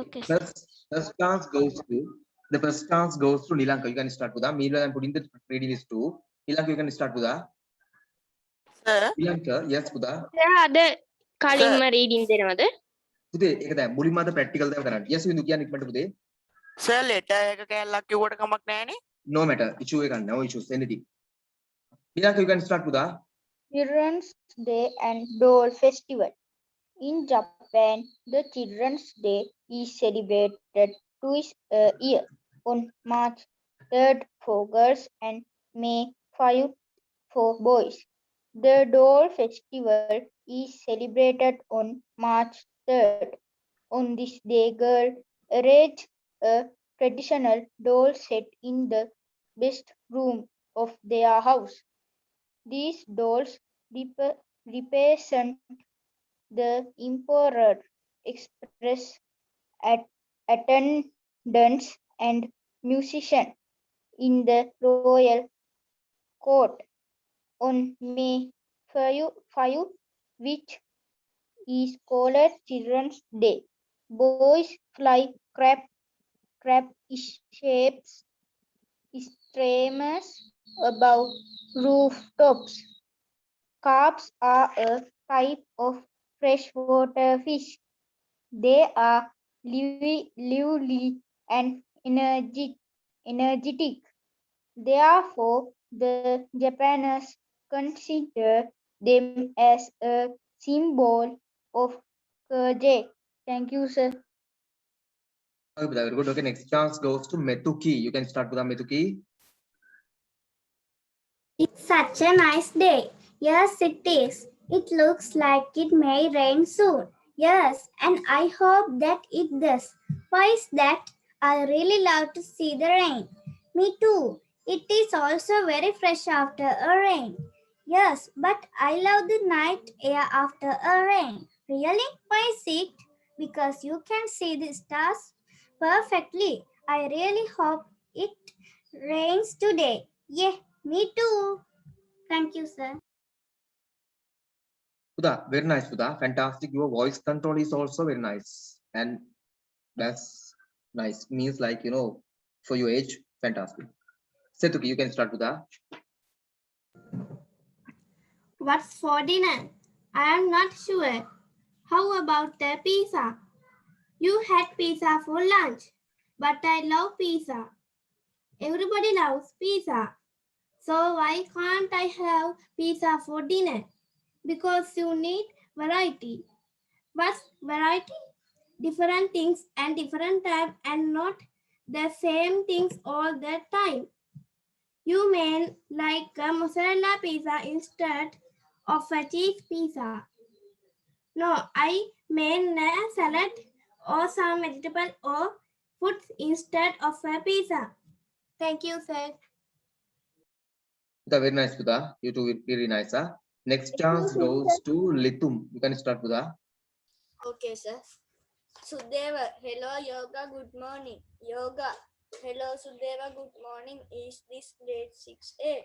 Okay, sir. First chance goes to Nilanka. You can start with that. Meanwhile, I'm putting the reading list too. Nilanka, you can start with that. Sir, Nilanka, yes, Kuda. අද කලින්ම reading දෙනවද? පුතේ ඒක තමයි මුලින්ම අද practical දේව කරන්න. Yes වින්දු කියන්නේ ඉක්මනට පුතේ. sir letter එක කැල්ලක් කිව්වට කමක් නැහැනේ. No matter. Issue එක ගන්න. No issues anything. Nilanka, you can start with that. Children's Day and Doll Festival. In Japan, the Children's Day is celebrated twice a year, on March 3rd for girls and May 5 for boys. The Doll Festival is celebrated on March 3rd. On this day, girls arrange a traditional doll set in the best room of their house. These dolls represent the emperor, express attendants and musician in the royal court. On May 5, which is called Children's Day, boys fly crab-shaped streamers above rooftops. Carps are a type of freshwater fish. They are lively and energetic. Therefore, the Japanese consider them as a symbol of courage. Thank you, sir. Okay, very good. Okay, next chance goes to Metuki. You can start with that, Metuki. It's such a nice day. Yes, it is. It looks like it may rain soon. Yes, and I hope that it does. Why is that? I really love to see the rain. Me too. It is also very fresh after a rain. Yes, but I love the night air after a rain. Really? Why is it? Because you can see the stars perfectly. I really hope it rains today. Yeah, me too. Thank you, sir. Kuda, very nice, Kuda. Fantastic. Your voice control is also very nice. And that's nice. Means like, you know, for your age, fantastic. Setuki, you can start with that. What's for dinner? I am not sure. How about the pizza? You had pizza for lunch, but I love pizza. Everybody loves pizza. So why can't I have pizza for dinner? Because you need variety. What's variety? Different things and different time and not the same things all the time. You mean like a mozzarella pizza instead of a cheese pizza? No, I mean a salad or some vegetable or fruits instead of a pizza. Thank you, sir. Kuda, very nice, Kuda. You two very nice, huh? Next chance goes to Litum. You can start with that. Okay, sir. Sudeva, hello yoga, good morning. Yoga, hello Sudeva, good morning. Is this grade 6A?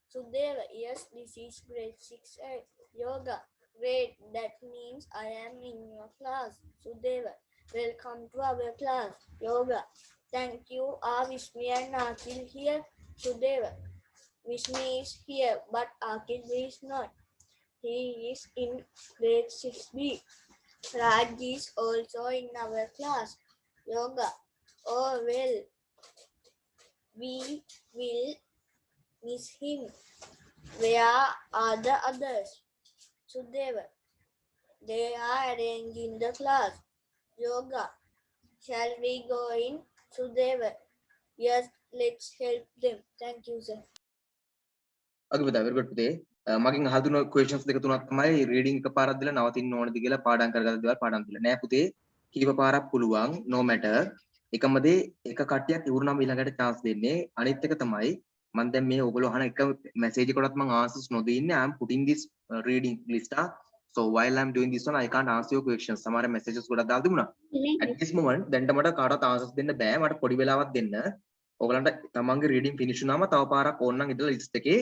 Sudeva, yes, this is grade 6A. Yoga, great, that means I am in your class. Sudeva, welcome to our class. Yoga, thank you. Are Vishmi and Akil here? Sudeva, Vishmi is here, but Akil is not. He is in grade 6B. Raj is also in our class. Yoga. Oh well, we will miss him. Where are the others? Sudeva. They are arranging the class. Yoga. Shall we go in? Sudeva. Yes, let's help them. Thank you, sir. Okay, Kuda, very good today. මගෙන් අහලා දුන්න questions දෙක තුනක් තමයි reading එක පාරක් දීලා නවතින්න ඕනද කියලා පාඩම් කරගත්ත දේවල් පාඩම් දීලා නෑ පුතේ. කීප පාරක් පුළුවන් no matter. එකම දේ එක කට්ටියක් ඉවරුනම ඊළඟට chance දෙන්නේ. අනිත් එක තමයි මම දැන් මේ ඔයගොල්ලෝ අහන එක message එකකටත් මම answers නොදෙන්නේ. I am putting this reading list. So while I am doing this one I can't answer your questions. සමහර messages ගොඩක් දාලා තිබුණා. At this moment දැන්ට මට කාටවත් answers දෙන්න බෑ. මට පොඩි වෙලාවක් දෙන්න. ඔයගලන්ට තමන්ගේ reading finish වුණාම තව පාරක් ඕනනම් ඉදලා list එකේ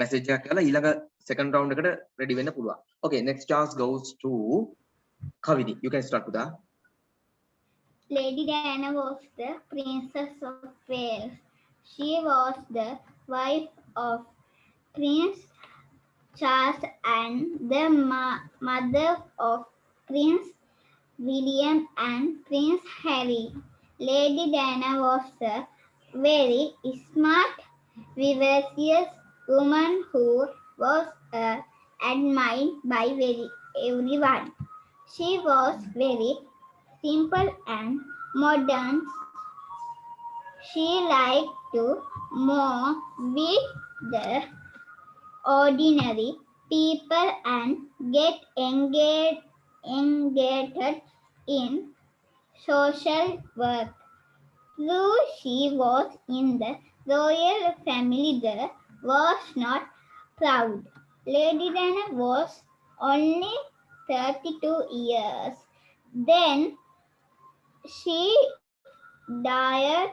message එකක් කරලා ඊළඟ second round එකට ready වෙන්න පුළුවන්. Okay, next chance goes to Kavini. You can start with that. Lady Diana was the Princess of Wales. She was the wife of Prince Charles and the mother of Prince William and Prince Harry. Lady Diana was a very smart, vivacious woman who was admired by everyone. She was very simple and modern. She liked to move with the ordinary people and get engaged in social work. Though she was in the royal family, the was not proud. Lady Diana was only 32 years. Then she died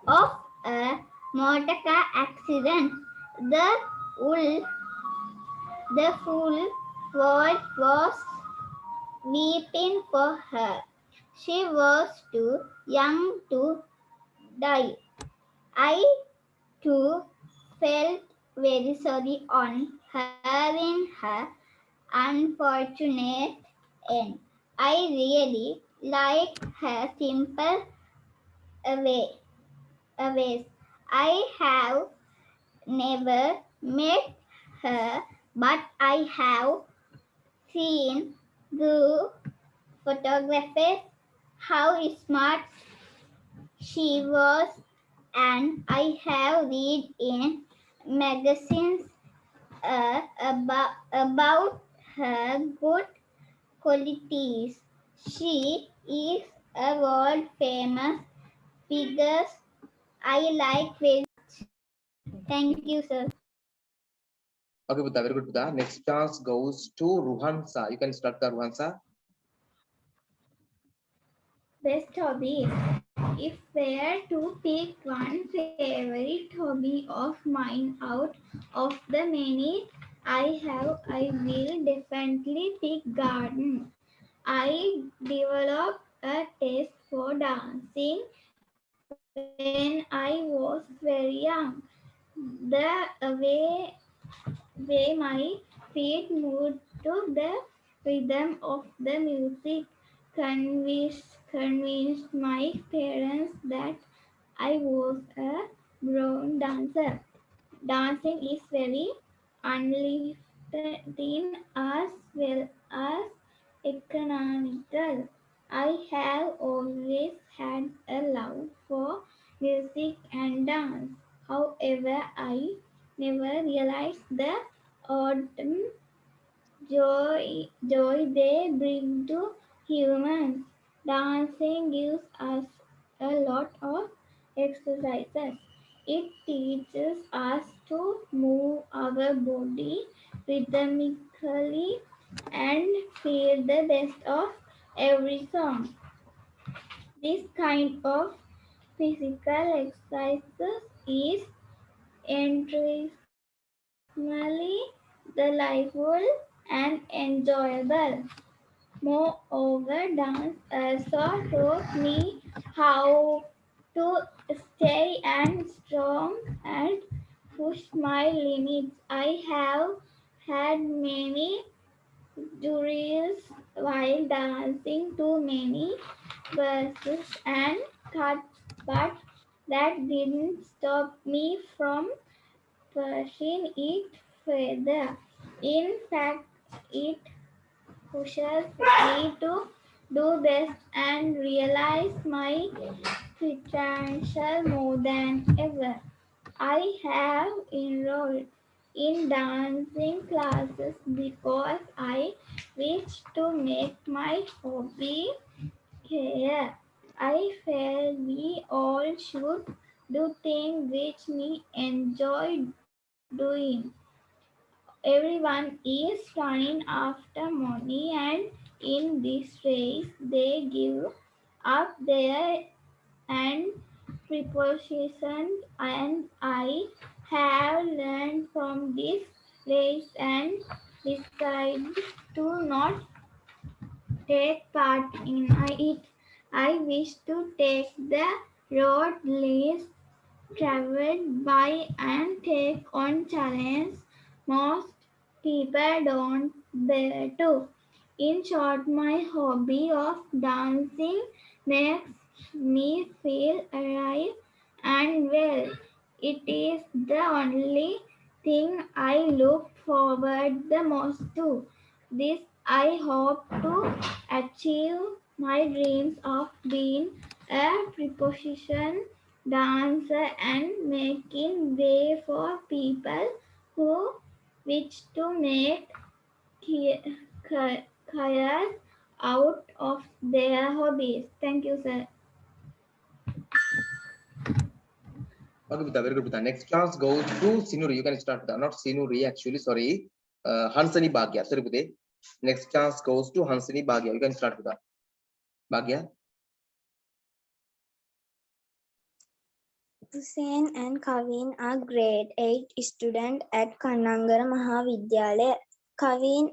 of a motor car accident. The full, the full world was weeping for her. She was too young to die. I too felt very sorry on her in her unfortunate end. I really liked her simple way. Ways. I have never met her, but I have seen through photographs how smart she was, and I have read in magazines about her good qualities. She is a world famous figure I like very. Thank you, sir. Okay, Buddha, very good, Buddha. Next chance goes to Ruhansa. You can start the Ruhansa. Best hobby. If were to pick one favorite hobby of mine out of the many I have, I will definitely pick garden. I developed a taste for dancing when I was very young. The way my feet moved to the rhythm of the music convinced my parents that I was a born dancer. Dancing is very uplifting as well as economical. I have always had a love for music and dance. However, I never realized the autumn joy they bring to humans. Dancing gives us a lot of exercises. It teaches us to move our body rhythmically and feel the best of every song. This kind of physical exercises is intrinsically delightful and enjoyable. Moreover, dance also taught me how to stay and strong and push my limits. I have had many juries while dancing to many verses and cuts, but that didn't stop me from pushing it further. In fact, it pushes me to do best and realize my potential more than ever. I have enrolled in dancing classes because I wish to make my hobby career. I feel we all should do things which we enjoy doing. Everyone is running after money, and in this race, they give up their and prepositions. And I have learned from this race and decided to not take part in it. I wish to take the road least traveled by and take on challenge most people don't dare to. In short, my hobby of dancing makes me feel alive and well. It is the only thing I look forward the most to. This I hope to achieve my dreams of being a preposition dancer and making way for people who wish to make careers out of their hobbies. Thank you, sir. Okay, Pita, very good, Pita. Next chance goes to Sinuri. You can start, Pita. Not Sinuri, actually, sorry. Hansani Bhagya. Sorry, Pita. Next chance goes to Hansani Bhagya. You can start, Pita. Bhagya. Hussein and Kavin are grade 8 students at Kannangara Mahavidyalaya. Kavin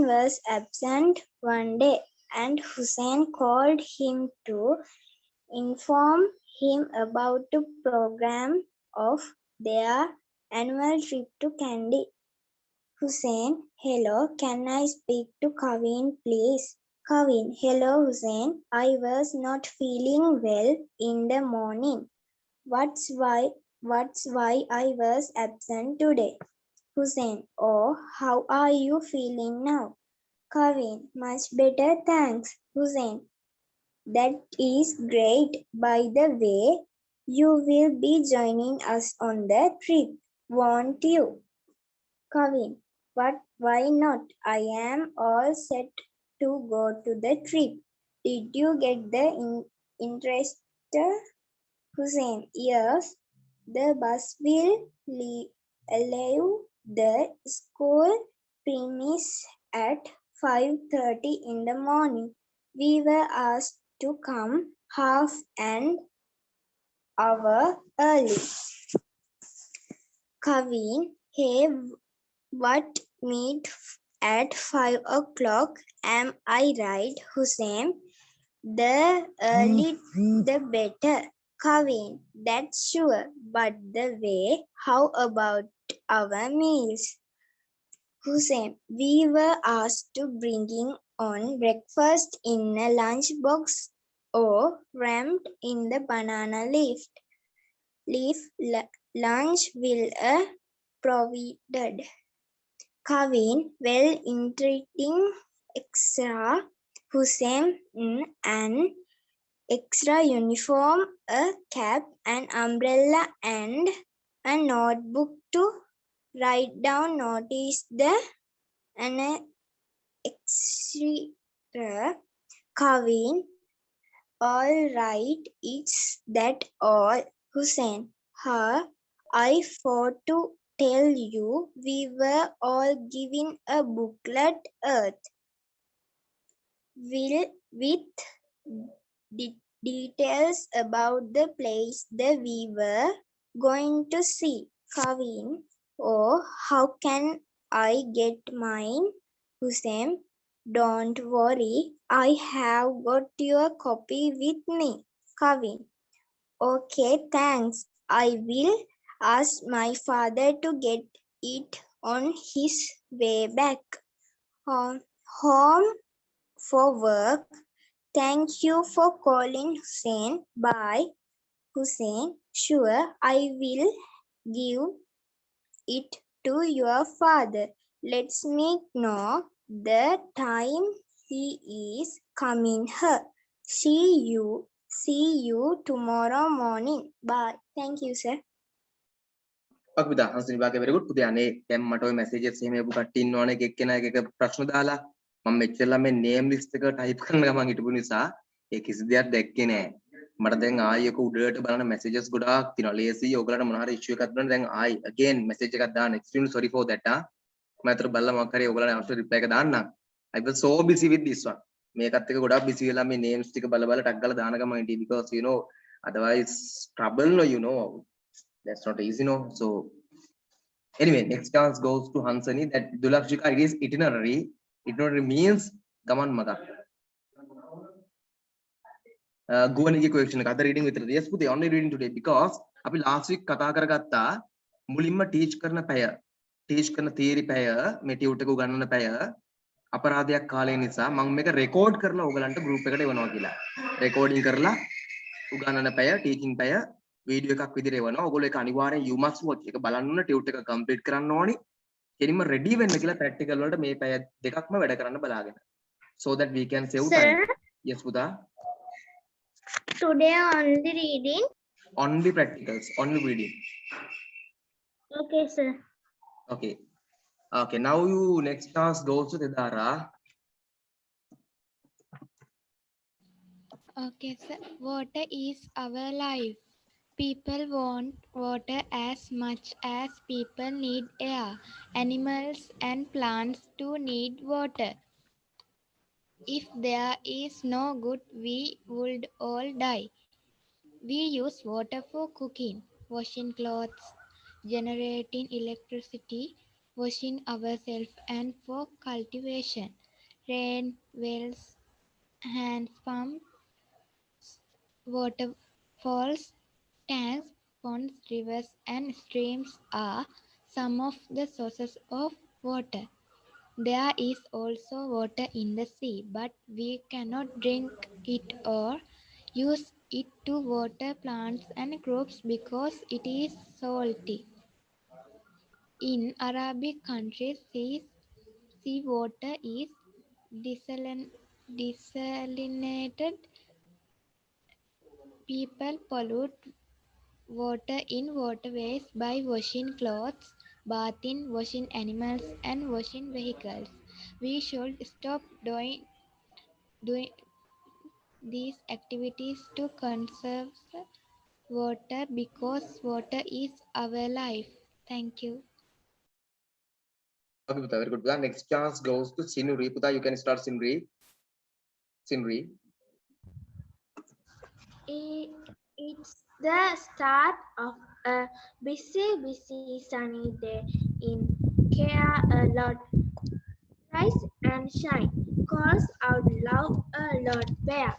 was absent one day and Hussein called him to inform him about the program of their annual trip to Kandy. Hussein, hello, can I speak to Kavin, please? Kavin, hello Hussein, I was not feeling well in the morning. What's why I was absent today? Hussein, oh, how are you feeling now? Kavin, much better, thanks. Hussein, that is great. By the way, you will be joining us on the trip, won't you? Kavin, but why not? I am all set to go to the trip. Did you get the interest? Hussein, yes, the bus will leave the school premise at 5:30 in the morning. We were asked to come half an hour early. Kavin, hey, what meet at 5 o'clock? Am I right, Hussein? The early the better. Kavin, that's sure. But the way, how about our meals? Hussein, we were asked to bringing on breakfast in a lunchbox or wrapped in the banana leaf. Lunch will provided. Kavin, well, interesting extra. Hussein, an extra uniform, a cap, an umbrella, and a notebook to write down notice the an extra. Kavin, all right, it's that all. Hussein, huh? I forgot to tell you, we were all given a booklet Earth with details about the place that we were going to see. Kavin, oh, how can I get mine? Hussein, don't worry, I have got your copy with me. Kavin, okay, thanks. I will ask my father to get it on his way back home for work. Thank you for calling, Hussein. Bye. Hussein, sure, I will give it to your father. Let's me know the time he is coming here. See you tomorrow morning. Bye. Thank you, sir. Okay, Pita. Hansani Bhagya, very good. Pita, ane දැන් මට ඔය messages එහෙම එපු කට්ටිය ඉන්නවනේ එක එක්කෙනා එක ප්‍රශ්න දාලා මම මෙච්චරලා මේ name list එක type කරන ගමන් හිටපු නිසා ඒ කිසි දෙයක් දැක්කේ නෑ. මට දැන් ආයි එක උඩට බලන messages ගොඩාක් තියෙනවා. ලේසි ඔයගලට මොන හරි issue එකක් දුන්නා දැන් ආයි again message එකක් දාන්න. Extremely sorry for that. මම අතට බලලා මොකක් හරි ඔයගලට අවශ්‍ය reply එක දාන්නම්. I was so busy with this one. මේකත් එක ගොඩාක් busy වෙලා මේ names ටික බල බල ටක් ගාලා දාන ගමන් හිටියේ because you know otherwise trouble no you know that's not easy no. So anyway, next chance goes to Hansani. That Dulakshika, it is itinerary. Itinerary means gaman maga. ගුවන්ගේ question එක අද reading විතරද? Yes පුතේ, only reading today because අපි last week කතා කරගත්තා මුලින්ම teach කරන පැය, teach කරන theory පැය, මේ tutor එක උගන්වන පැය අපරාධයක් කාලය නිසා මම මේක record කරලා ඔයගලන්ට group එකට එවනවා කියලා. recording කරලා උගන්වන පැය, teaching පැය වීඩියෝ එකක් විදිහට එවනවා. ඔයගොල්ලෝ ඒක අනිවාර්යෙන් you must watch එක බලන්න ඕන, tutor එක complete කරන්න ඕනි. කෙලින්ම ready වෙන්න කියලා practical වලට මේ පැය දෙකක්ම වැඩ කරන්න බලාගෙන. So that we can save time. Yes පුතා. Today only reading. Only practicals, only reading. Okay, sir. Okay. Okay, now you next task goes to Tedara. Okay, sir. Water is our life. People want water as much as people need air. Animals and plants too need water. If there is no good, we would all die. We use water for cooking, washing clothes, generating electricity, washing ourselves, and for cultivation. Rain, wells, hand pumps, waterfalls, tanks, ponds, rivers, and streams are some of the sources of water. There is also water in the sea, but we cannot drink it or use it to water plants and crops because it is salty. In Arabic countries, seawater is desalinated. People pollute water in waterways by washing clothes, bathing, washing animals, and washing vehicles. We should stop doing these activities to conserve water because water is our life. Thank you. Okay, Puta, very good. Puta. Next chance goes to Sinuri. Puta, you can start Sinuri. Sinuri. It's the start of a busy sunny day in Kerala. Rise and shine calls out loud a Lord Bear.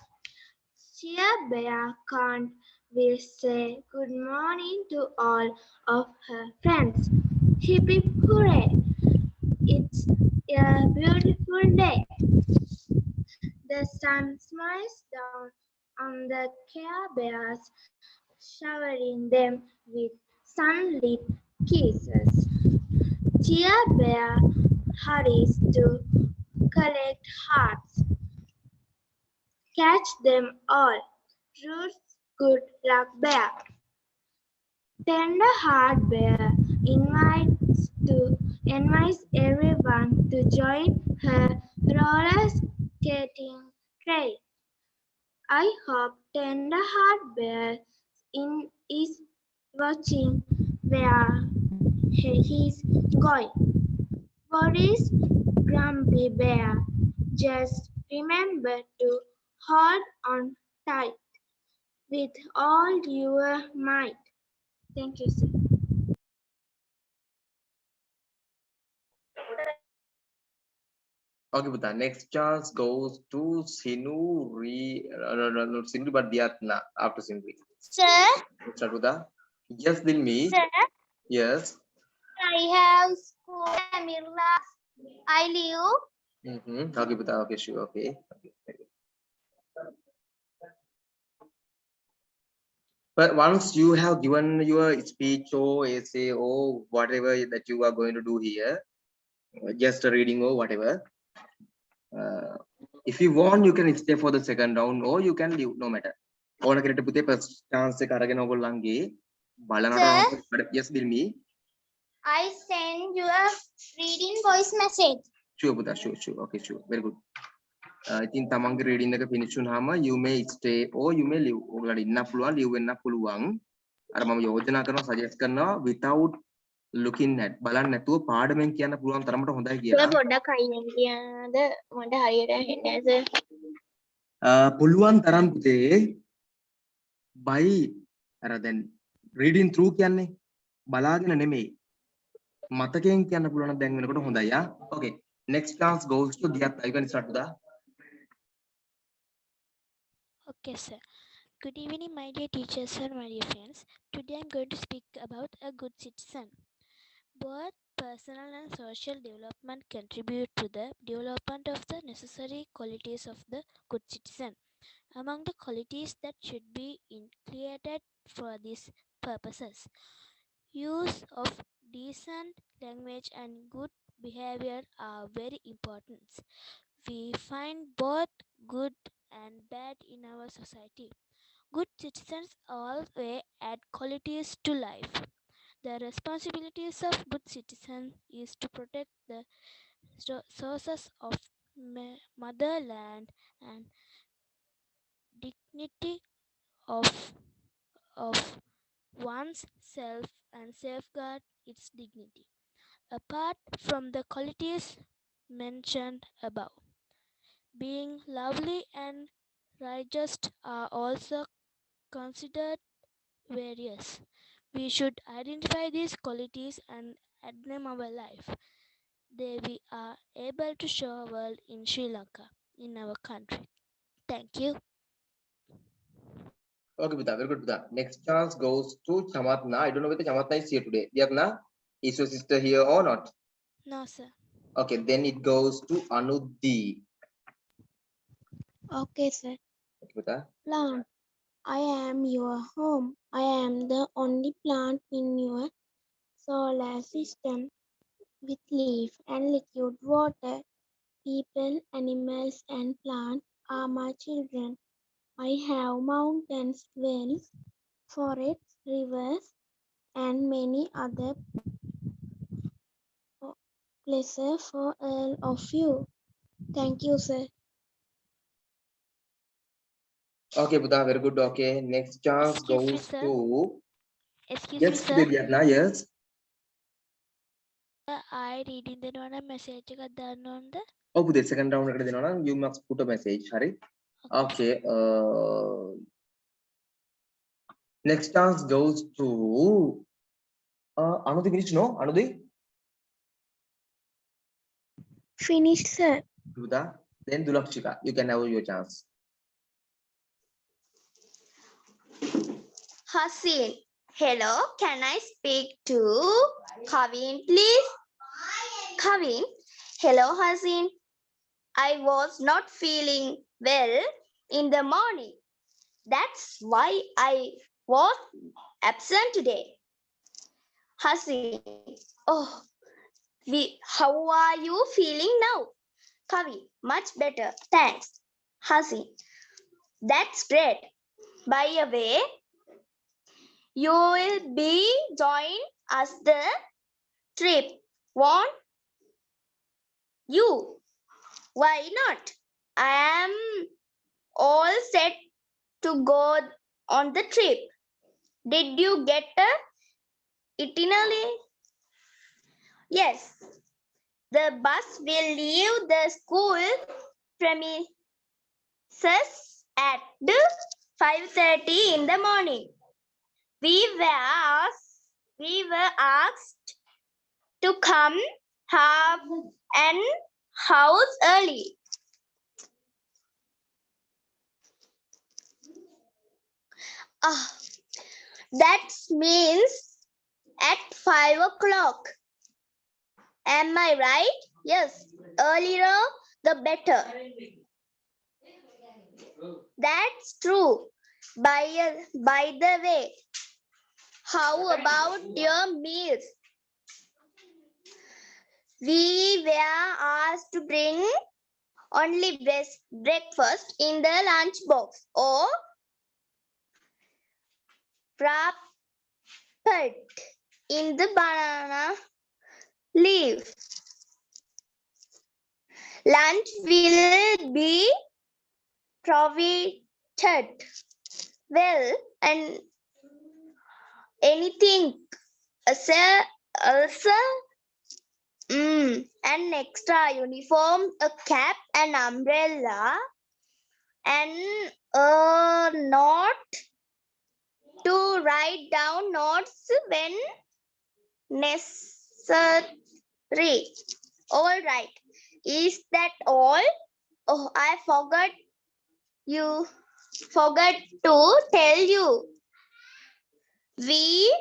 Cheer Bear can't will say good morning to all of her friends. Hip hip hooray! It's a beautiful day. The sun smiles down on the Care Bears, showering them with sunlit kisses. Cheer Bear hurries to collect hearts. Catch them all. Roots good luck bear. Tender heart bear invites everyone to join her roller skating trail. I hope Tender heart bear is watching where he's going. Boris Grumpy Bear, just remember to hold on tight with all your might. Thank you, sir. Okay, Puta. Next chance goes to Sinuri. Not Sinuri, but Diatna after Sinuri. Sir, Start Puta. Yes, Dilmi. sir, Yes. I have school Amirla. I live. Okay, Puta. Okay, sure. Okay. But once you have given your speech or essay or whatever that you are going to do here, just a reading or whatever, if you want, you can stay for the second round or you can leave, no matter. ඕන කෙනෙක්ට පුතේ first chance එක අරගෙන ඔයගොල්ලන්ගේ බලනකොට yes Dilmi. I send you a reading voice message. Sure පුතා, sure. Okay, sure. Very good. ඉතින් තමන්ගේ reading එක finish වුනහම you may stay or you may leave. ඔයගොල්ලන්ට ඉන්න පුළුවන්, leave වෙන්න පුළුවන්. අර මම යෝජනා කරනවා suggest කරනවා without looking at බලන්න නැතුව පාඩමෙන් කියන්න පුළුවන් තරමට හොඳයි කියලා. පොඩ්ඩක් අයියෙන් කියනද මට හරියට ඇහෙන්නේ නැහැ සර්. පුළුවන් තරම් පුතේ by අර දැන් reading through කියන්නේ බලාගෙන නෙමෙයි මතකයෙන් කියන්න පුළුවන් දැන් වෙනකොට හොඳයි ආ. Okay, next chance goes to Diyatta. You can start with that. Okay, sir. Good evening, my dear teachers and my dear friends. Today I'm going to speak about a good citizen. Both personal and social development contribute to the development of the necessary qualities of the good citizen. Among the qualities that should be created for these purposes, use of decent language and good behavior are very important. We find both good and bad in our society. Good citizens always add qualities to life. The responsibilities of good citizen is to protect the sources of motherland and dignity of of one's self and safeguard its dignity. Apart from the qualities mentioned above, being lovely and righteous are also considered various. We should identify these qualities and add them our life. They we are able to show our world in Sri Lanka, in our country. Thank you. Okay, Buddha, very good, Buddha. Next chance goes to Chamatna. I don't know whether Chamatna is here today. Yagna, is your sister here or not? No, sir. Okay, then it goes to Anudhi. Okay, sir. Okay, Buddha. Plant. I am your home. I am the only plant in your solar system with leaf and liquid water. People, animals, and plants are my children. I have mountains, wells, forests, rivers, and many other pleasure for all of you. Thank you, sir. Okay, Buddha, very good. Okay, next chance Excuse me, goes sir. to Excuse me, yes, sir. baby, Yagna, yes. I read in the message එකක් දාන්න ඕනද? Oh, Buddha, second round එකට දෙනවා නම් you must put a message. Hari. Okay. Next chance goes to Anudhi. Finish, no? Anudhi? Finished, sir. Buddha. Then Dulakshika. You can have your chance. Hasin, hello, can I speak to Kavin, please? Kavin, hello, Hasin. I was not feeling well in the morning. That's why I was absent today. Hasin, oh, how are you feeling now? Kavin, much better, thanks. Hasin, that's great. By the way, you will be join us the trip, won't you? Why not? I am all set to go on the trip. Did you get a itinerary? Yes. The bus will leave the school premises at 5:30 in the morning. We were asked to come half an hour early. That means at 5 o'clock. Am I right? Yes. Earlier, the better. That's true. By the way, how about your meals? We were asked to bring only breakfast in the lunch box or wrapped in the banana leaf. Lunch will be provided. Well, and anything else? An extra uniform, a cap, an umbrella, and a note to write down notes when necessary. All right. Is that all? Oh, I forgot you forgot to tell you. We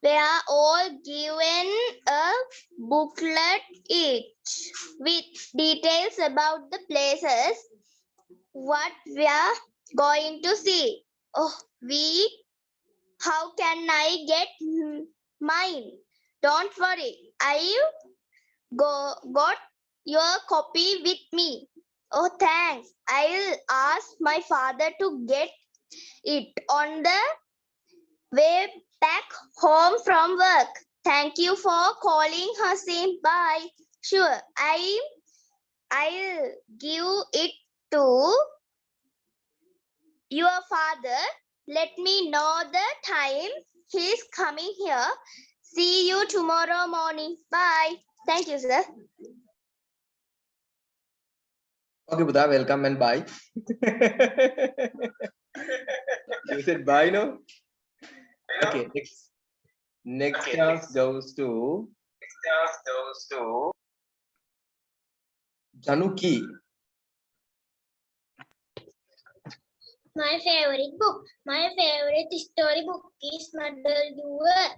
were all given a booklet each with details about the places what we are going to see. Oh, how can I get mine? Don't worry, I got your copy with me. Oh, thanks. I'll ask my father to get it on the way back home from work. Thank you for calling, Hasim. Bye. Sure, I'll give it to your father. Let me know the time he's coming here. See you tomorrow morning. Bye. Thank you, sir. Okay, Buddha, welcome and bye. You said bye, no? Okay, next chance goes to Januki. My favorite book. My favorite story book is Mother Jewel.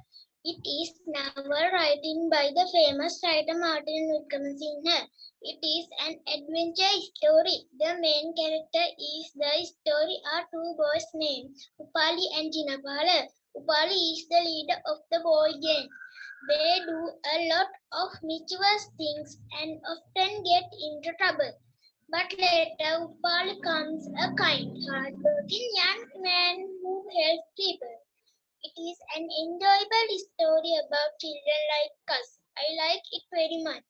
It is novel written by the famous writer Martin Wickramasinghe. It is an adventure story. The main character is the story are two boys named Upali and Jinapala. Upali is the leader of the boy gang. They do a lot of mischievous things and often get into trouble. But later, Upali becomes a kind, hard-working young man who helps people. It is an enjoyable story about children like us. I like it very much.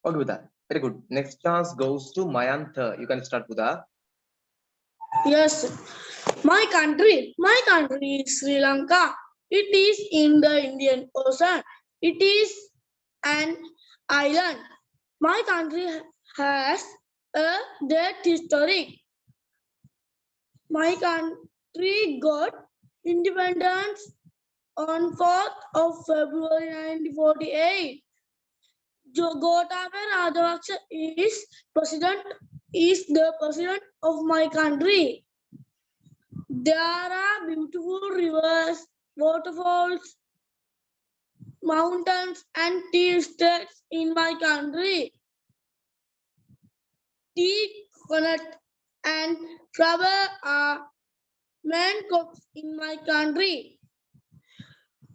Okay, Buddha. Very good. Next chance goes to Mayantha. You can start, Buddha. Yes, my country is Sri Lanka. It is in the Indian Ocean. It is an island. My country has a deep history. My country got independence on 4th of February 1948. Gotabaya Rajapaksa is the president of my country. There are beautiful rivers, waterfalls, mountains, and tea estates in my country. Tea, coconut, and rubber are main crops in my country.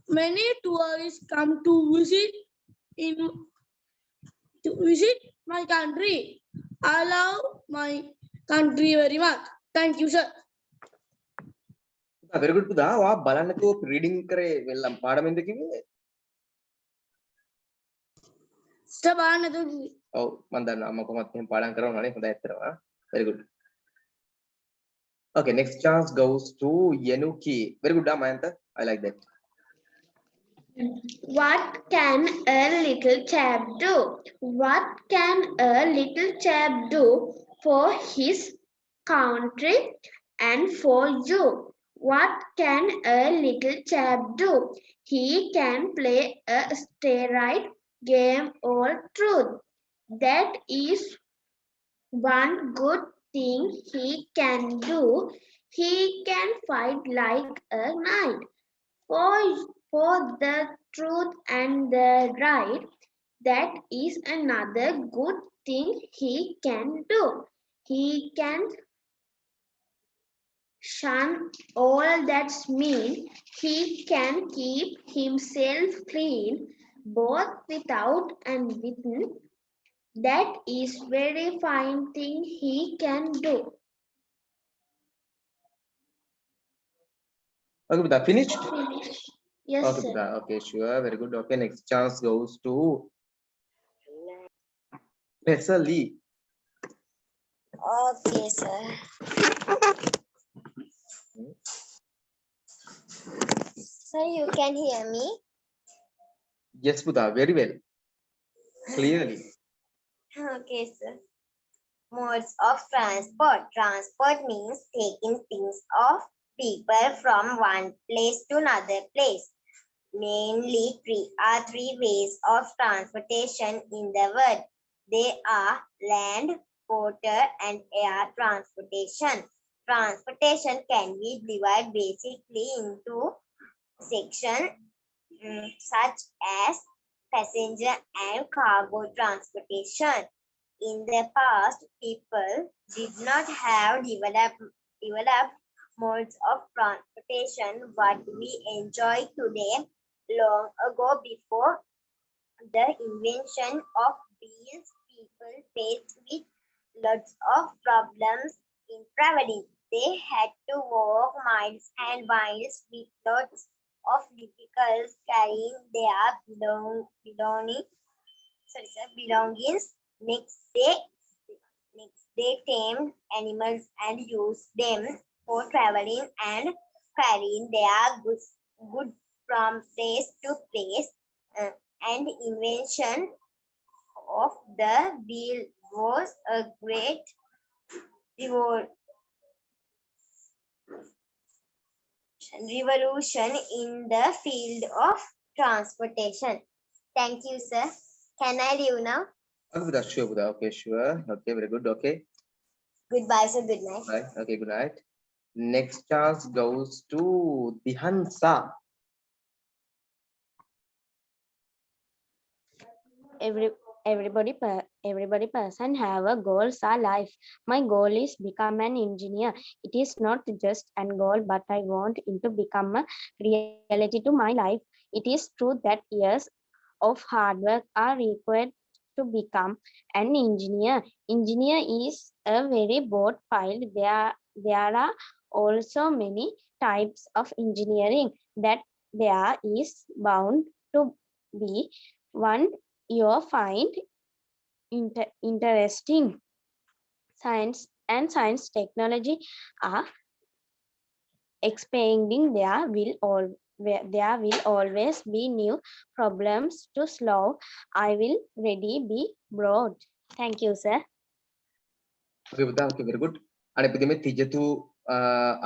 Many tourists come to visit my country. I love my country very much. Thank you, sir. Very good, Buddha. වා බලන්නකෝ reading කරේ වෙල්ලම් පාඩමෙන්ද කිව්වේ? Sir, බලන්න නේද? ඔව් මම දන්නවා අම්මා කොහොමත් එහෙම පාඩම් කරනවානේ හොඳයි ඇත්තටම. Very good. Okay, next chance goes to Yenuki. Very good, Mayantha. I like that. What can a little chap do? What can a little chap do for his country and for you? What can a little chap do? He can play a steroid game or truth. That is one good thing he can do. He can fight like a knight. For the truth and the right, that is another good thing he can do. He can shun all that's mean. He can keep himself clean, both without and within. That is very fine thing he can do. Okay, Buddha, finished? Finish. Yes, Okay, sir. Buddha. Okay, sure. Very good. Okay, next chance goes to Professor Lee. Okay, sir. So you can hear me? Yes, Buddha. Very well. Clearly. Okay, sir. Modes of transport. Transport means taking things off people from one place to another place. Mainly three ways of transportation in the world. They are land, water and air transportation. Transportation can be divided basically into sections such as passenger and cargo transportation. In the past, people did not have developed modes of transportation what we enjoy today. Long ago, before the invention of wheels, people faced with lots of problems in traveling. They had to walk miles and miles with lots of difficulties carrying their belongings. Next, they tamed animals and used them for traveling and carrying their goods from place to place. And invention of the wheel was a great revolution in the field of transportation. Thank you, sir. Can I leave now? Sure, Buddha. Okay, sure. Okay, very good. Okay. Goodbye, sir. Good night. Bye. Okay, good night. Next chance goes to Dihansa. Everybody person have a goals are life. My goal is become an engineer. It is not just an goal, but I want it to become a reality to my life. It is true that years of hard work are required to become an engineer. Engineer is a very broad field. There are also many types of engineering that there is bound to be one you find interesting. Science and science technology are expanding. There will always be new problems to solve. I will ready be broad. Thank you, sir. Okay, Buddha. Okay, very good. අනේ පුතේ මේ තිජතු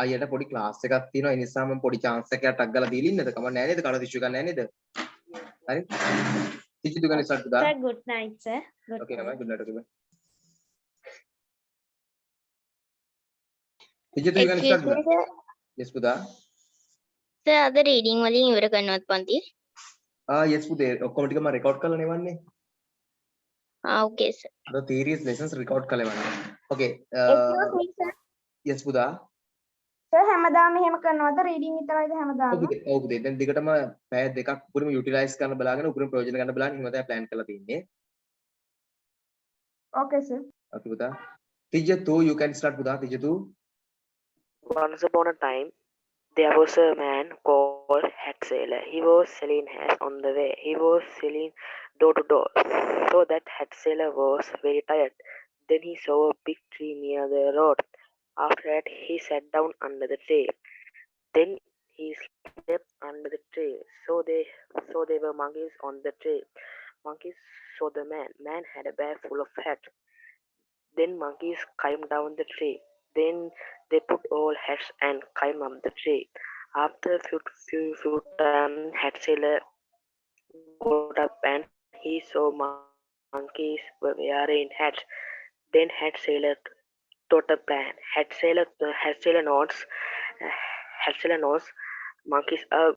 අයියට පොඩි class එකක් තියෙනවා. ඒ නිසා මම පොඩි chance එකක් ටක් ගාලා දීලා ඉන්නද? කමක් නැහැ නේද? කලර් ඉෂුව එකක් නැහැ නේද? හරි. තිජතු ගන්න start පුතා. Sir, good night, sir. Okay, bye. Good night. Okay, bye. තිජතු ගන්න start පුතා. Yes, පුතා. සර් අද රීඩින් වලින් ඉවර කරනවත් පන්ති. Yes පුතේ. ඔක්කොම ටික මම රෙකෝඩ් කරලා නෙවන්නේ. okay sir. The theories lessons record කරලා එවන්නේ. Okay. Excuse me, sir. Yes පුතා. Sir, හැමදාම එහෙම කරනවද? රීඩින් විතරයිද හැමදාම? ඔව් පුතේ. දැන් දිගටම පැය දෙකක් උපරිම යුටිලයිස් කරන්න බලාගෙන උපරිම ප්‍රයෝජන ගන්න බලාගෙන එහෙම තමයි plan කරලා තින්නේ. Okay, sir. Okay පුතා. තිජතු you can start පුතා. තිජතු. Once upon a time, there was a man called Hat Sailor. He was selling hats on the way. He was selling door to door. So that Hat Sailor was very tired. Then he saw a big tree near the road. After that, he sat down under the tree. Then he slept under the tree. So they were monkeys on the tree. Monkeys saw the man. Man had a bag full of hats. Then monkeys climbed down the tree. Then they put all hats and climbed up the tree. After a few time, Hat Sailor got up and he saw monkeys were wearing hats. Then Hat Sailor thought a plan. Hat Sailor knows monkeys are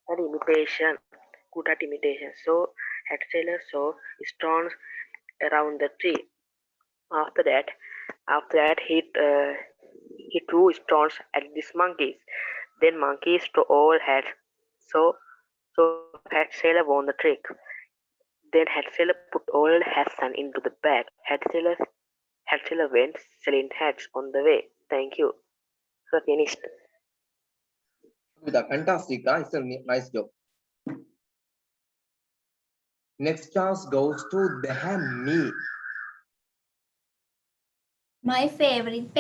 an imitation, good at imitation. So Hat Sailor saw stones around the tree. After that, he threw stones at these monkeys. Then monkeys threw all hats. So Hat Sailor won the trick. Then Hat Sailor put all hats into the bag. Hat Sailor went selling hats on the way. Thank you. So finished. Fantastic, guys. It's a nice job. Next chance goes to Dehami. My favorite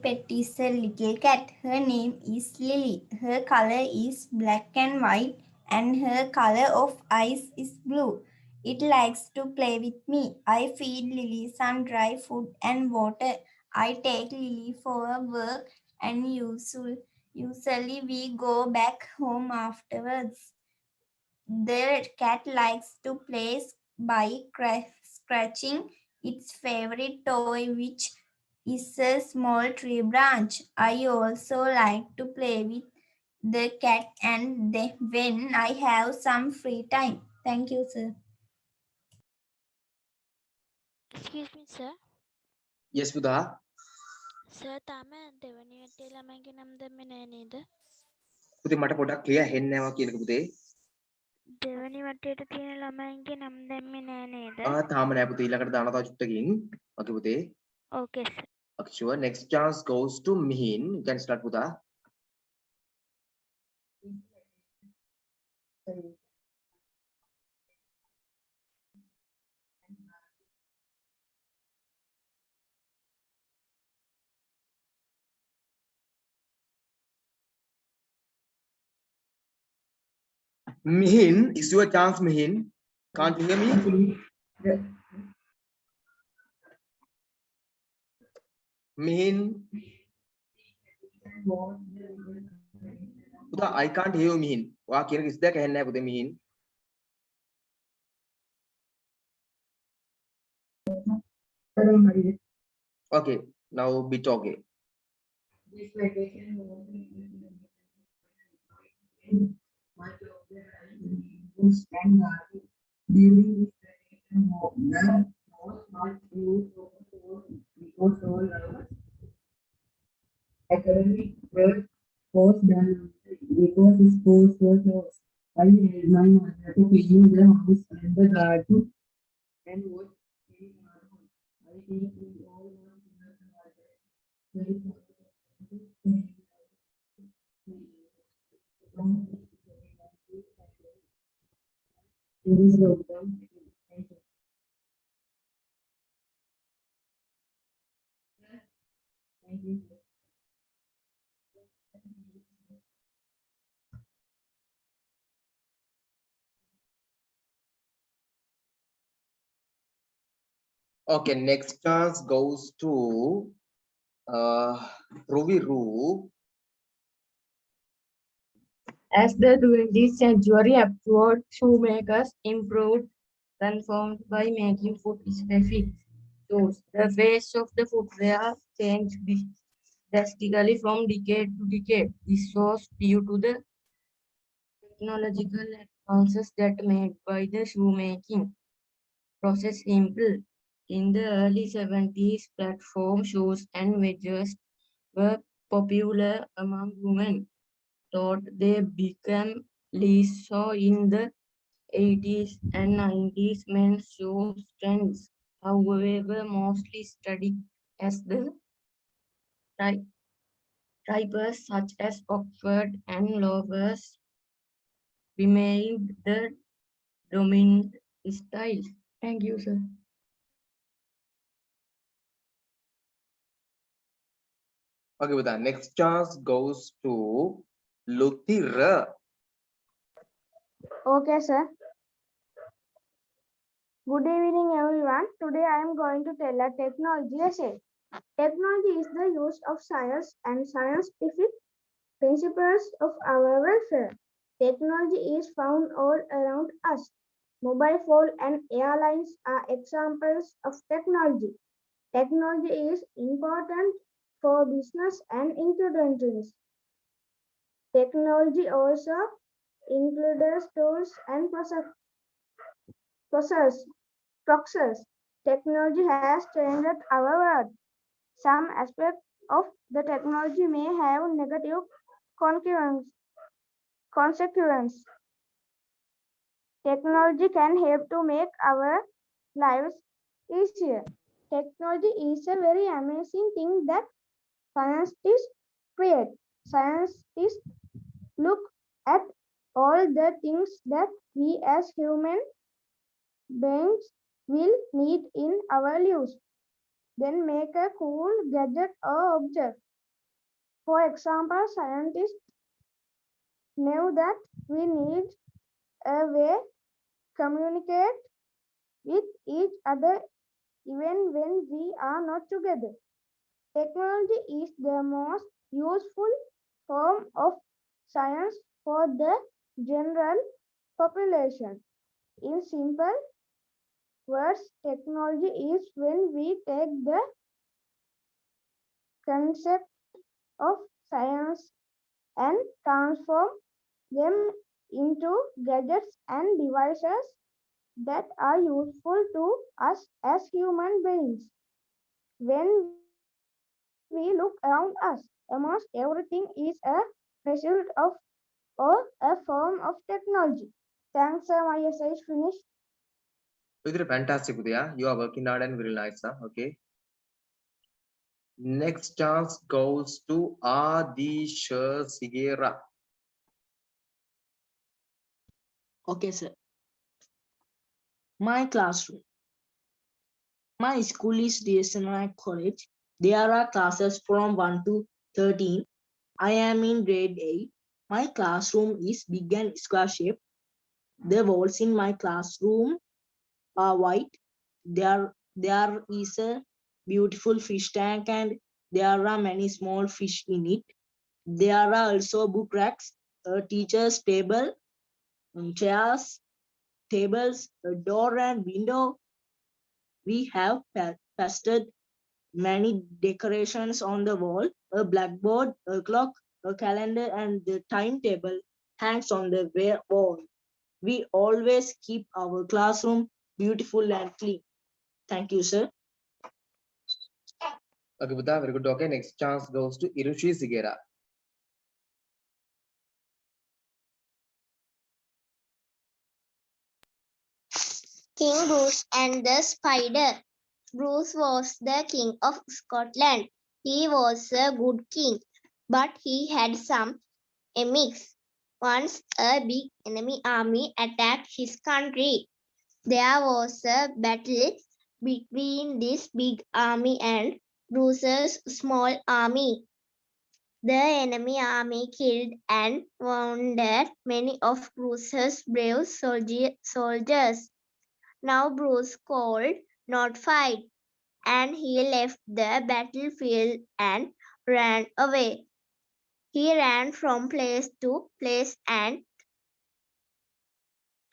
pet is a little cat. Her name is Lily. Her color is black and white, and her color of eyes is blue. It likes to play with me. I feed Lily some dry food and water. I take Lily for a walk, and usually we go back home afterwards. The cat likes to play by scratching its favorite toy, which is a small tree branch. I also like to play with the cat and when I have some free time. Thank you, sir. Excuse me, sir. yes පුතා. Sir, තාම දෙවැනි වටේ ළමයිගේ නම් දැම්මේ නෑ නේද? පුතේ මට පොඩ්ඩක් ක්ලියර් හෙන්නේ නැහැ වා කියනක පුතේ. දෙවැනි වටේට තියෙන ළමයින්ගේ නම් දැම්මේ නෑ නේද? තාම නෑ පුතේ ඊළඟට දානවා තව චුට්ටකින්. Okay පුතේ. Okay, sir. Okay, sure. Next chance goes to Mihin. You can start පුතා. Mihin, is your chance, Mihin? Can't you hear me? Mihin. පුතා, I can't hear you, Mihin. වා කියන කිසිදයක් ඇහෙන්නේ නැහැ පුතේ Mihin. Okay, now bit okay. Academic work was done because his course was lost. I had my mother to clean the house and the garden and watch TV cartoons. I think we all want to learn about it. In this program, thank you. Thank you. Okay, next chance goes to Ruby Roo. As the 20th century approached, shoemakers improved, transformed by making foot specific shoes. The face of the footwear changed drastically from decade to decade. This was due to the technological advances that made by the shoemaking process simple. In the early 70s, platform shoes and wedges were popular among women. Thought they became less so in the 80s and 90s. Men's shoes trends, however, mostly studied as the types such as Oxford and loafers remained the dominant style. Thank you, sir. Okay, with that, next chance goes to Luthira. Okay, sir. Good evening, everyone. Today I am going to tell a technology essay. Technology is the use of science and scientific principles of our welfare. Technology is found all around us. Mobile phone and airlines are examples of technology. Technology is important for business and enterprises. Technology also includes tools and process. Technology has changed our world. Some aspects of the technology may have negative consequences. Technology can help to make our lives easier. Technology is a very amazing thing that scientists create. Scientists look at all the things that we as human beings will need in our lives, then make a cool gadget or object. For example, scientists knew that we need a way communicate with each other even when we are not together. Technology is the most useful form of science for the general population. In simple words, technology is when we take the concept of science and transform them into gadgets and devices that are useful to us as human beings. When we look around us, almost everything is a result of or a form of technology. Thanks, sir. My essay is finished. You did fantastic, Udaya. You are working hard and very nice, huh? Okay. Next chance goes to Adisha Sigera. Okay, sir. My classroom. My school is DSNI College. There are classes from 1 to 13. I am in grade 8. My classroom is big and square shaped. The walls in my classroom are white. There is a beautiful fish tank and there are many small fish in it. There are also book racks, a teacher's table, chairs, tables, a door and window. We have pasted many decorations on the wall, a blackboard, a clock, a calendar, and the timetable hangs on the wall. We always keep our classroom beautiful and clean. Thank you, sir. Okay, Buddha, very good. Okay, next chance goes to Irushi Sigera. King Bruce and the Spider. Bruce was the king of Scotland. He was a good king, but he had some enemies. Once a big enemy army attacked his country. There was a battle between this big army and Bruce's small army. The enemy army killed and wounded many of Bruce's brave soldiers. Now Bruce could not fight, and he left the battlefield and ran away. He ran from place to place and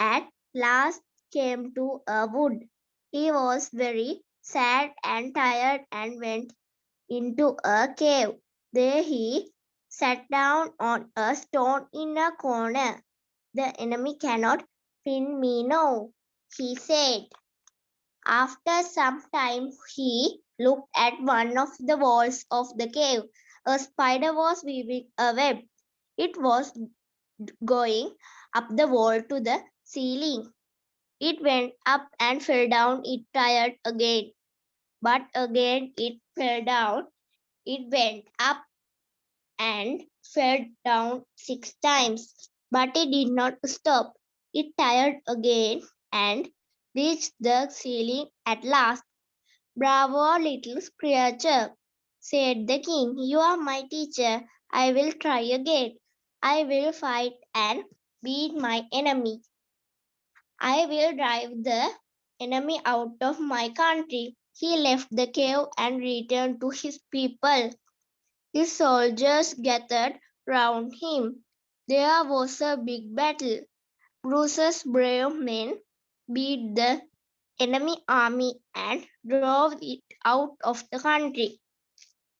at last came to a wood. He was very sad and tired and went into a cave. There he sat down on a stone in a corner. The enemy cannot pin me now, he said. After some time, he looked at one of the walls of the cave. A spider was weaving a web. It was going up the wall to the ceiling. It went up and fell down. It tried again, but again it fell down. It went up and fell down 6 times, but it did not stop. It tried again and reached the ceiling at last. Bravo, little creature, said the king. You are my teacher. I will try again. I will fight and beat my enemy. I will drive the enemy out of my country. He left the cave and returned to his people. His soldiers gathered round him. There was a big battle. Bruce's brave men beat the enemy army and drove it out of the country.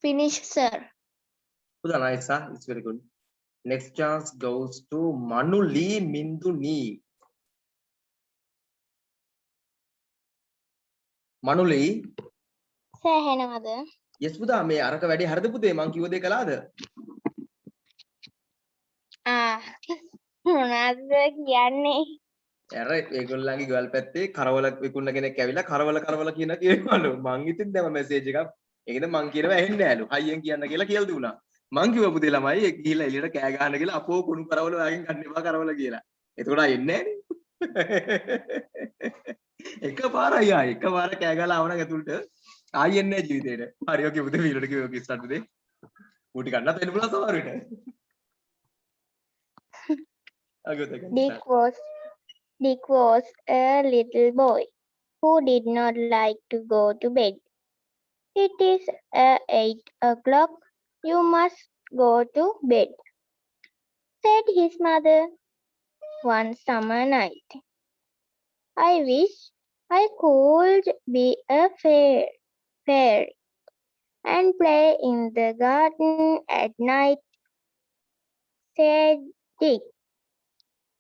Finish, sir. Buddha, nice, huh? It's very good. Next chance goes to Manuli Minduni. Manuli. Sahenawada. Yes, Buddha, මේ අරක වැඩි හරිද පුතේ මං කිව්ව දේ කළාද? මොනවද කියන්නේ? අර ඒගොල්ලන්ගේ ගෙවල් පැත්තේ කරවල විකුණන කෙනෙක් ඇවිල්ලා කරවල කියන කියනවලු. මං ඉතින් දැම මැසේජ් එකක්. ඒකද මං කියනවා ඇහෙන්නේ නෑලු. හයියෙන් කියන්න කියලා කියලා දුන්නා. මං කිව්වා පුතේ ළමයි ඒ ගිහිල්ලා එළියට කෑ ගහන්න කියලා අපෝ කුණු කරවල ඔයාගෙන් ගන්න එපා කරවල කියලා. එතකොට එන්නේ නෑනේ. එකපාරයි ආයි එකපාර කෑ ගහලා ආවනම් ඇතුළට ආයි එන්නේ නෑ ජීවිතේට. හරි ඔකේ පුතේ වීඩියෝ එක ඔකේ ස්ටාර්ට් පුතේ. ඌටි ගන්නත් වෙන්න පුළුවන් සමහර විට. Dick was a little boy who did not like to go to bed. It is 8 o'clock. You must go to bed, said his mother. one summer night. I wish I could be a fairy and play in the garden at night, said Dick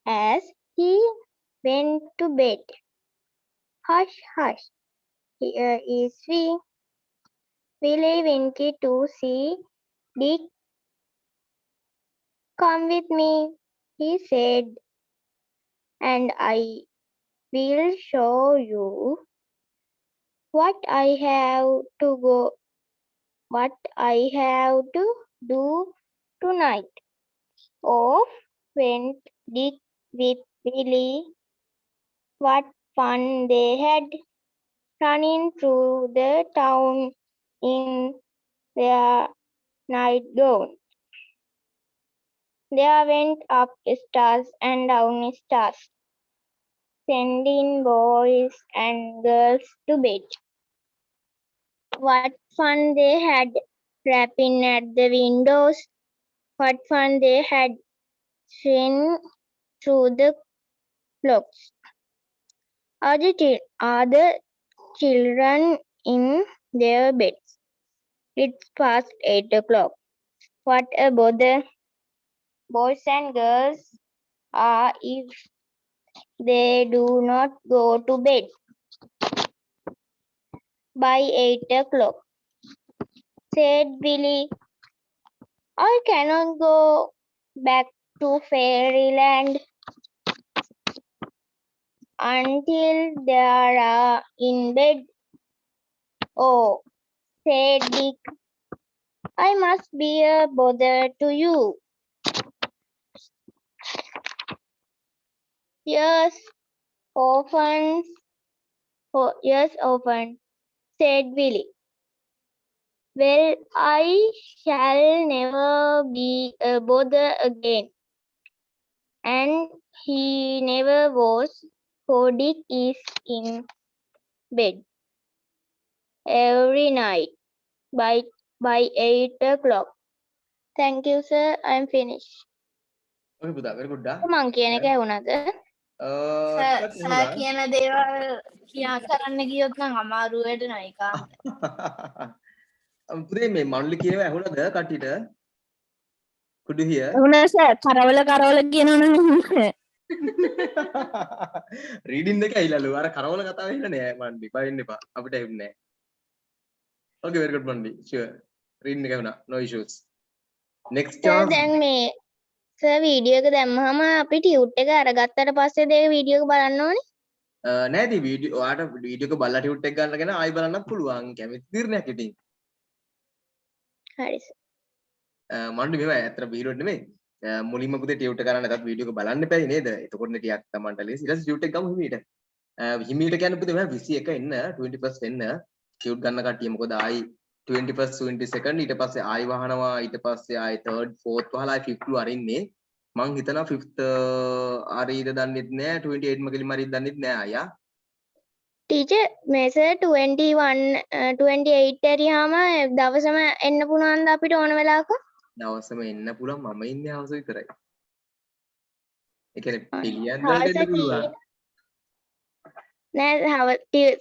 as he went to bed. Hush, hush, here is Willie Winky to see Dick. Come with me, he said, and I will show you what I have to do tonight. Off went Dick with Willie. What fun they had running through the town in their nightgown. They went up stairs and down stairs, sending boys and girls to bed. What fun they had rapping at the windows. What fun they had seen through the clocks. Are the children in their beds? It's past 8 o'clock. What a bother. Boys and girls are if they do not go to bed by 8 o'clock, said Billy. I cannot go back to fairyland until they are in bed. Oh, said Dick, I must be a bother to you. Yes, often, said Willie. Well, I shall never be a bother again. And he never was, for Dick is in bed every night by 8 o'clock. Thank you, sir. I'm finished. Okay, Buddha, very good. Da. මං කියන එක ඇහුණාද? Sir කියන දේවල් කියා කරන්න ගියොත් නම් අමාරු වෙනවා ඒකාන්ත. පුතේ මේ මනුලි කියනවා ඇහුණාද කට්ටියට? Could you hear? ඇහුණා සර් කරවල කියනවනම් Reading එක ඇහිලාලු. අර කරවල කතාව ඇහිලා නෑ මන්ඩි. බයින්න එපා. අපිට ඇහුන්නේ නෑ. Okay, very good මන්ඩි. Sure. Reading එක ඇහුණා. No issues. Next chance. දැන් මේ සර් වීඩියෝ එක දැම්මහම අපි ටියුට් එක අරගත්තට පස්සේ දෙක වීඩියෝ එක බලන්න ඕනේ. නෑ දී වීඩියෝ ඔයාට වීඩියෝ එක බලලා ටියුට් එක ගන්නගෙන ආයි බලන්නත් පුළුවන්. කැමති තීරණයක් ඉතින්. හරි සර්. මන්ඩි මේවා ඇත්තට බීරොඩ් නෙමෙයි. මුලින්ම පුතේ ටියුට් එක කරන්න නැතත් වීඩියෝ එක බලන්න එපා නේද? එතකොටනේ ටිකක් තමන්ට ලේසි. ඊට පස්සේ ටියුට් එක ගමු හිමීට. හිමීට කියන්නේ පුතේ මම 21 එන්න 21st එන්න ටියුට් ගන්න කට්ටිය මොකද ආයි 21st 22nd ඊට පස්සේ ආයි වහනවා ඊට පස්සේ ආයි 3rd 4th වහලා 5th අරින්නේ මං හිතනවා 5th අරීද දන්නෙත් නෑ 28 මගලින් අරීද දන්නෙත් නෑ අයියා ටීචර් මේ සර් 21 28 ඇරියාම දවසම එන්න පුළුවන්ද අපිට ඕන වෙලාවක? දවසම එන්න පුළුවන් මම ඉන්නේ හවස විතරයි. ඒ කියන්නේ පිළියම් වලට එන්න පුළුවන්. නෑ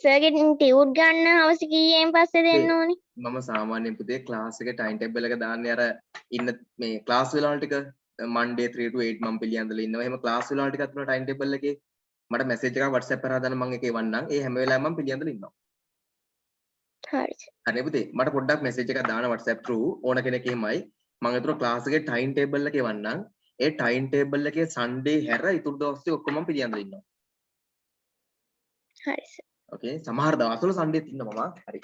සර්ගෙන් ටියුට් ගන්න හවස කීයෙන් පස්සේ දෙන්න ඕනේ? මම සාමාන්‍යයෙන් පුතේ ක්ලාස් එකේ ටයිම් ටේබල් එක දාන්නේ අර ඉන්න මේ ක්ලාස් වෙලාවල් ටික Monday 3 to 8 මම පිළියන්දලා ඉන්නවා. එහෙම ක්ලාස් වෙලාවල් ටිකක් තියෙනවා ටයිම් ටේබල් එකේ. මට මැසේජ් එකක් WhatsApp කරා දාන්න මම ඒකේ වන්නම්. ඒ හැම වෙලාවෙම මම පිළියන්දලා ඉන්නවා. හරි. හරි පුතේ මට පොඩ්ඩක් මැසේජ් එකක් දාන්න WhatsApp through ඕන කෙනෙක් එහෙමයි. මම ඒතර ක්ලාස් එකේ ටයිම් ටේබල් එකේ වන්නම්. ඒ ටයිම් ටේබල් එකේ Sunday හැර ඉතුරු දවස් ටික ඔක්කොම මම පිළියන්දලා ඉන්නවා. හරි සර්. Okay, සමහර දවස්වල Sunday ඉන්නවා මම. හරි.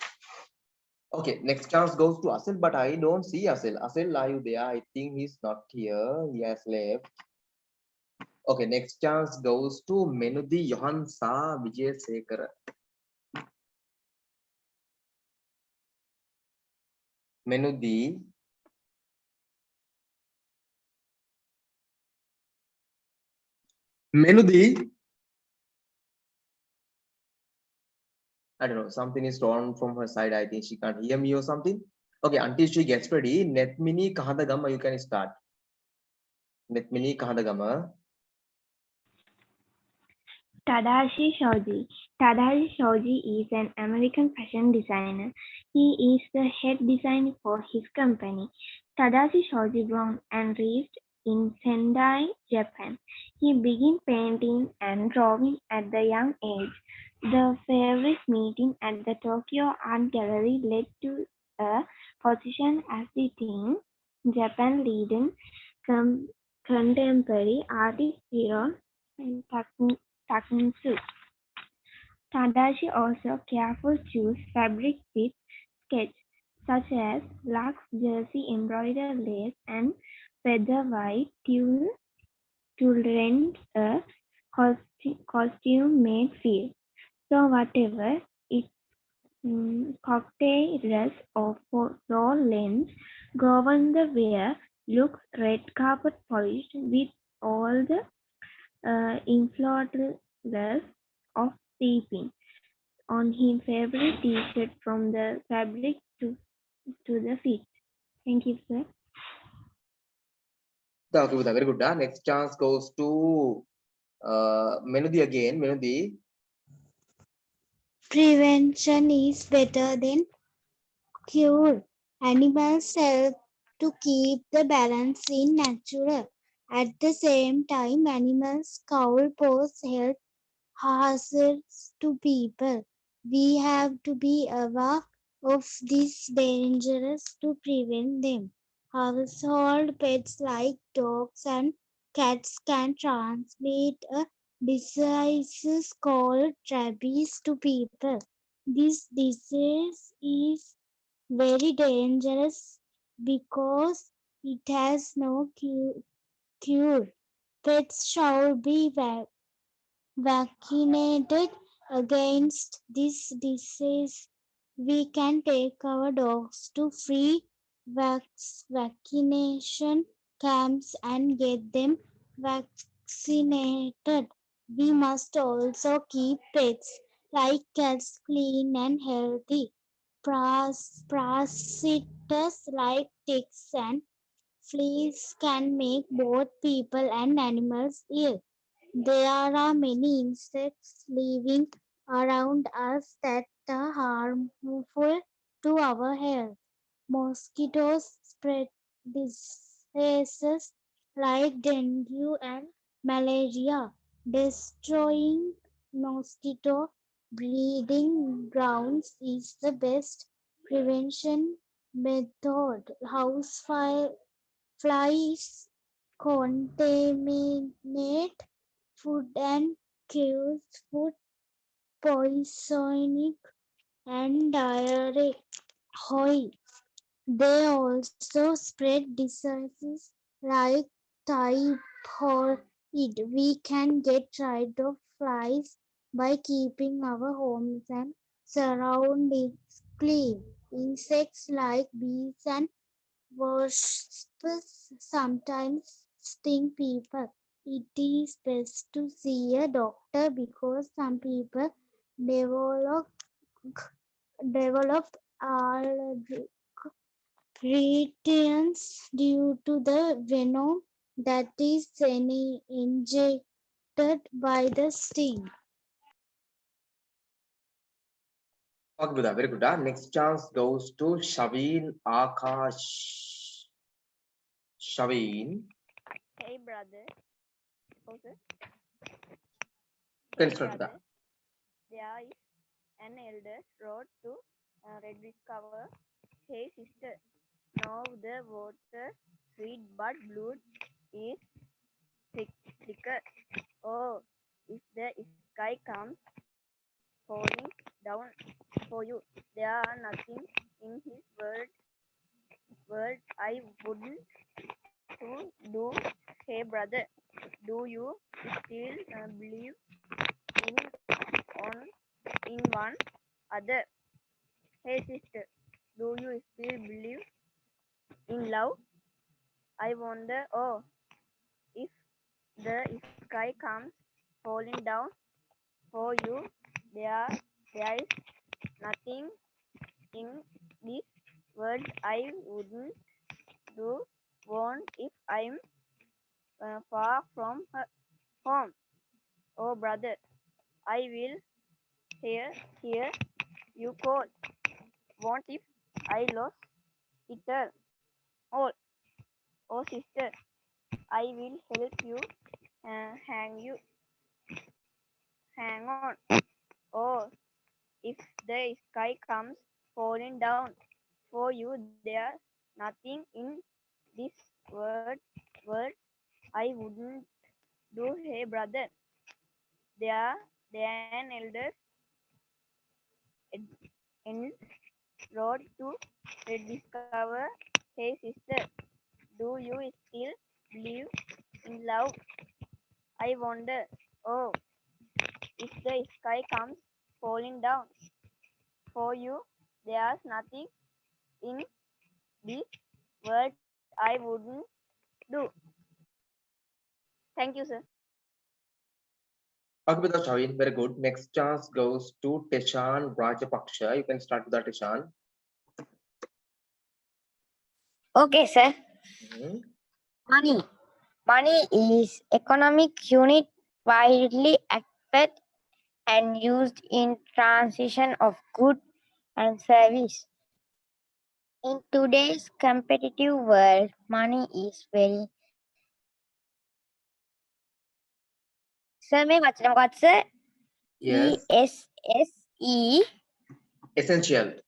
Okay, next chance goes to Asil, but I don't see Asil. Asil, are you there? I think he's not here. He has left. Okay, next chance goes to Menudi Johansa Vijayasekara. Menudi. Menudi. I don't know, something is wrong from her side. I think she can't hear me or something. Okay, until she gets ready, Netmini Kahadagama, you can start. Netmini Kahadagama. Tadashi Shoji. Tadashi Shoji is an American fashion designer. He is the head designer for his company. Tadashi Shoji born and raised in Sendai, Japan. He began painting and drawing at the young age. The favorite meeting at the Tokyo Art Gallery led to a position as the teen Japan leading com- contemporary artist hero and Takunsu. Tadashi also carefully chose fabric with sketch, such as Lux jersey embroidered lace and feather white tulle to render a costume made feel. So whatever its cocktail dress or floor length, Govinda wear looks red carpet polished with all the influences of steeping on his favorite t-shirt from the fabric to the feet. Thank you, sir. Okay, Buddha, very good. Next chance goes to Menudi again. Menudi. Prevention is better than cure. Animals help to keep the balance in nature. At the same time, animals cowl pose health hazards to people. We have to be aware of these dangers to prevent them. Household pets like dogs and cats can transmit a disease called rabies to people. This disease is very dangerous because it has no cure. Pets should be vaccinated against this disease. We can take our dogs to free vaccination camps and get them vaccinated. We must also keep pets like cats clean and healthy. Parasites like ticks and fleas can make both people and animals ill. There are many insects living around us that are harmful to our health. Mosquitoes spread diseases like dengue and malaria. Destroying mosquito breeding grounds is the best prevention method. Flies contaminate food and cause food poisoning and diarrhea. They also spread diseases like typhoid. We can get rid of flies by keeping our homes and surroundings clean. Insects like bees and wasps sometimes sting people. It is best to see a doctor because some people develop develop allergic reactions due to the venom that is injected by the sting. Okay, Buddha, very good. Next chance goes to Shaveen Akash. Shaveen. Hey brother. Okay. Can Hey start brother. that. There is an elder road to rediscover. Hey sister. Now the water sweet but blood is thicker. Oh, if the sky comes falling down for you, there are nothing in his world I wouldn't to do. Hey brother, do you still believe in on in one other? Hey sister, do you still believe in love? I wonder, oh, if the sky comes falling down for you, there is nothing in this world I wouldn't do want if I'm far from home. Oh brother, I will hear you call. What if I lost it all? Oh, sister, I will help you hang on. Oh, if the sky comes falling down for you, there's nothing in this world I wouldn't do. Hey, brother, there an elder in road to rediscover. Hey, sister, do you still believe in love? I wonder. Oh, if the sky comes falling down for you, there's nothing in this world I wouldn't do. Thank you, sir. Okay, Mr. Shavin, very good. Next chance goes to Teshan Rajapaksha. You can start with that, Teshan. Okay, sir. Money. Money is economic unit widely accepted and used in transition of goods and service. In today's competitive world, money is very. Sir, may වචන මොකක්ද sir? Yes. ESSE. Essential.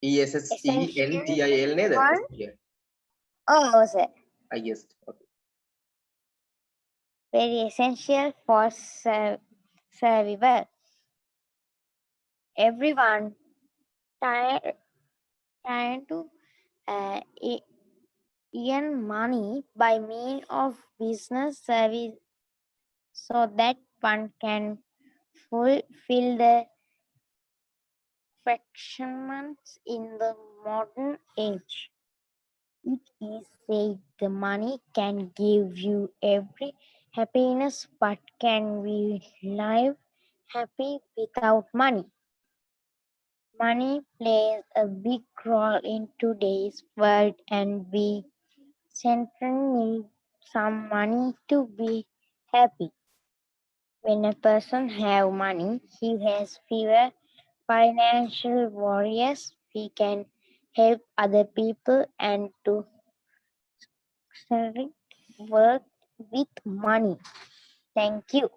ESSENTIL නේද? Essential. Oh, sir. Yes. Okay. Very essential for survival. Everyone trying to earn money by means of business service so that one can fulfill the fractions in the modern age. It is said the money can give you every happiness, but can we live happy without money? Money plays a big role in today's world, and we certainly need some money to be happy. When a person have money, he has fewer financial worries. We can help other people and to work with money. Thank you.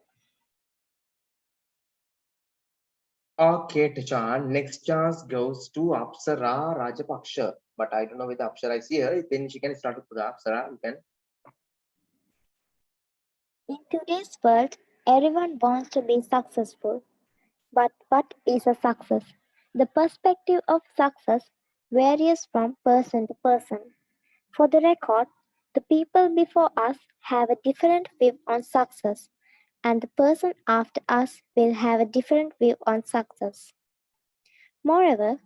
Okay, Teshan. Next chance goes to Apsara Rajapaksha. But I don't know whether Apsara is here. Then she can start with the Apsara. You can. In today's world, everyone wants to be successful. But what is a success? The perspective of success varies from person to person. For the record, the people before us have a different view on success, and the person after us will have a different view on success. Moreover,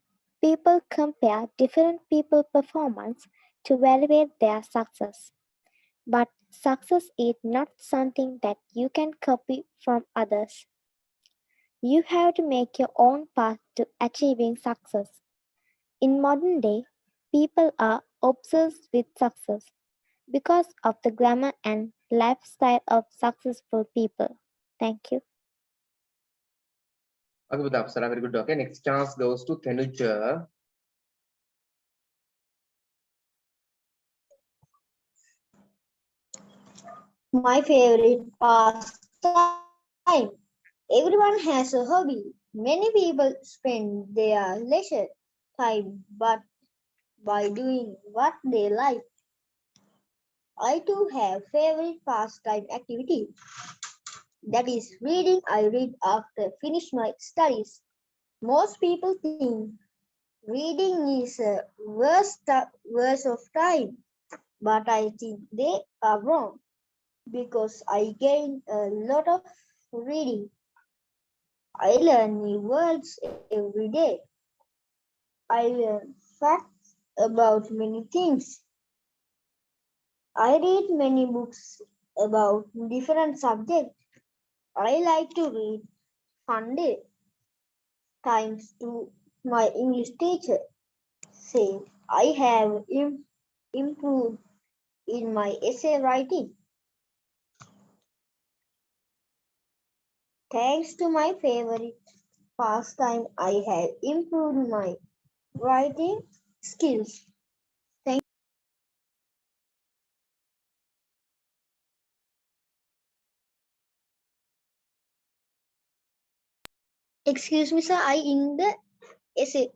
people compare different people's performance to evaluate their success. But success is not something that you can copy from others. You have to make your own path to achieving success. In modern day, people are obsessed with success because of the glamour and lifestyle of successful people. Thank you. Okay, with Apsara, very good. Okay, next chance goes to Tenuja. My favorite pastime. Everyone has a hobby. Many people spend their leisure time by doing what they like. I too have favorite pastime activity. That is reading. I read after finish my studies. Most people think reading is a waste of time, but I think they are wrong because I gain a lot of reading. I learn new words every day. I learn facts about many things. I read many books about different subjects. I like to read Sunday times to my English teacher. Say I have improved in my essay writing. Thanks to my favorite pastime, I have improved my writing skills. Thank Excuse me, sir. I in the essay.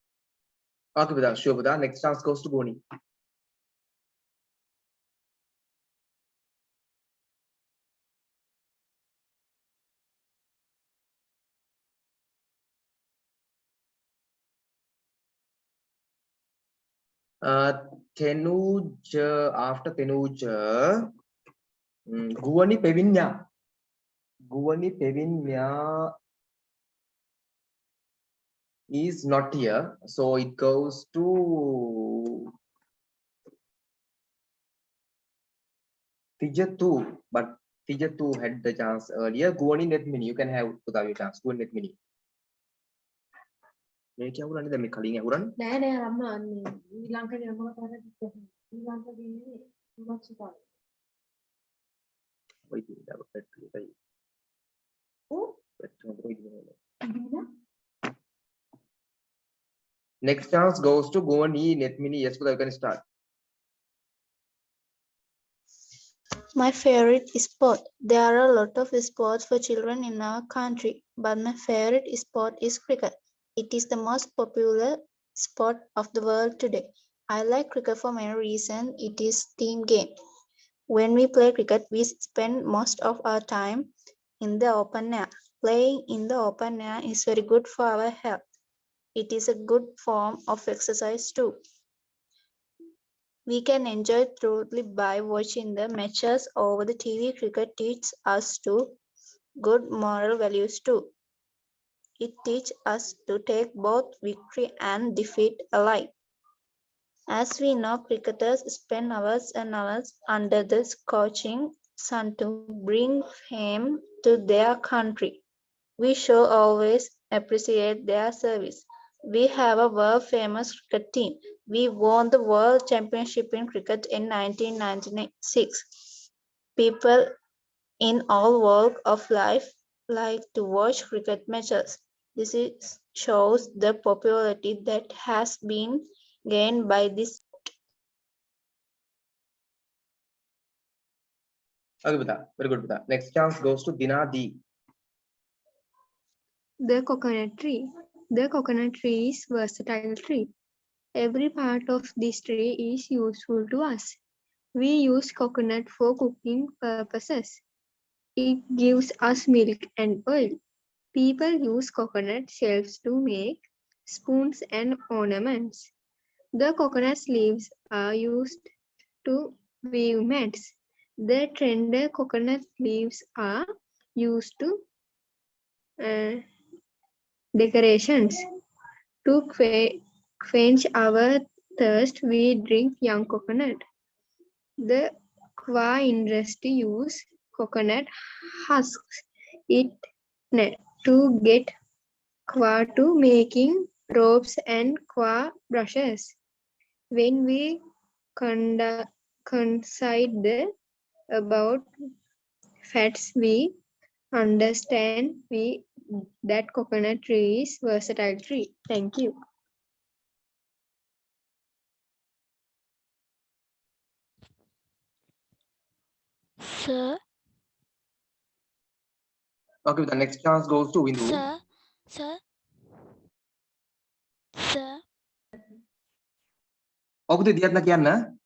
Okay, Buddha, sure, Buddha. Next chance goes to Goni. Tenuj, after Tenuj, Guvani Pevinya. Guvani Pevinya is not here, so it goes to Tijatu, but Tijatu had the chance earlier. Guvani net mini, you can have without your chance. Guvani net mini. මේ කියවුරන්නේ දැන් මේ කලින් ඇහුරන්නේ නෑ නෑ අම්මා ශ්‍රී ලංකාවේ අම්මලා තාරා ශ්‍රී ලංකාවේ සුරක්ෂිතයි. ඔය කියන්නේ පැට්‍රි එකයි. පැට්‍රි හොඳට ඉදිරියට. Next chance goes to Guvani net mini. Yes, Buddha, you can start. My favorite sport. There are a lot of sports for children in our country, but my favorite sport is cricket. It is the most popular sport of the world today. I like cricket for many reasons. It is team game. When we play cricket, we spend most of our time in the open air. Playing in the open air is very good for our health. It is a good form of exercise too. We can enjoy thoroughly by watching the matches over the TV. Cricket teaches us to good moral values too. It teaches us to take both victory and defeat alike. As we know, cricketers spend hours and hours under the scorching sun to bring fame to their country. We should always appreciate their service. We have a world-famous cricket team. We won the World Championship in cricket in 1996. People in all walks of life like to watch cricket matches. This shows the popularity that has been gained by this. Okay, Buddha. Very good, Buddha. Next chance goes to Dinadi. The coconut tree. The coconut tree is a versatile tree. Every part of this tree is useful to us. We use coconut for cooking purposes. It gives us milk and oil. People use coconut shells to make spoons and ornaments. The coconut leaves are used to weave mats. The tender coconut leaves are used to decorations. To quench our thirst, we drink young coconut. The Kwa industry use coconut husks to get Kwa to making ropes and Kwa brushes. When we consider about fats, we understand that coconut tree is versatile tree. Thank you. Sir, Okay, the next chance goes to Windu. sir. Okay, Diyatna කියන්න.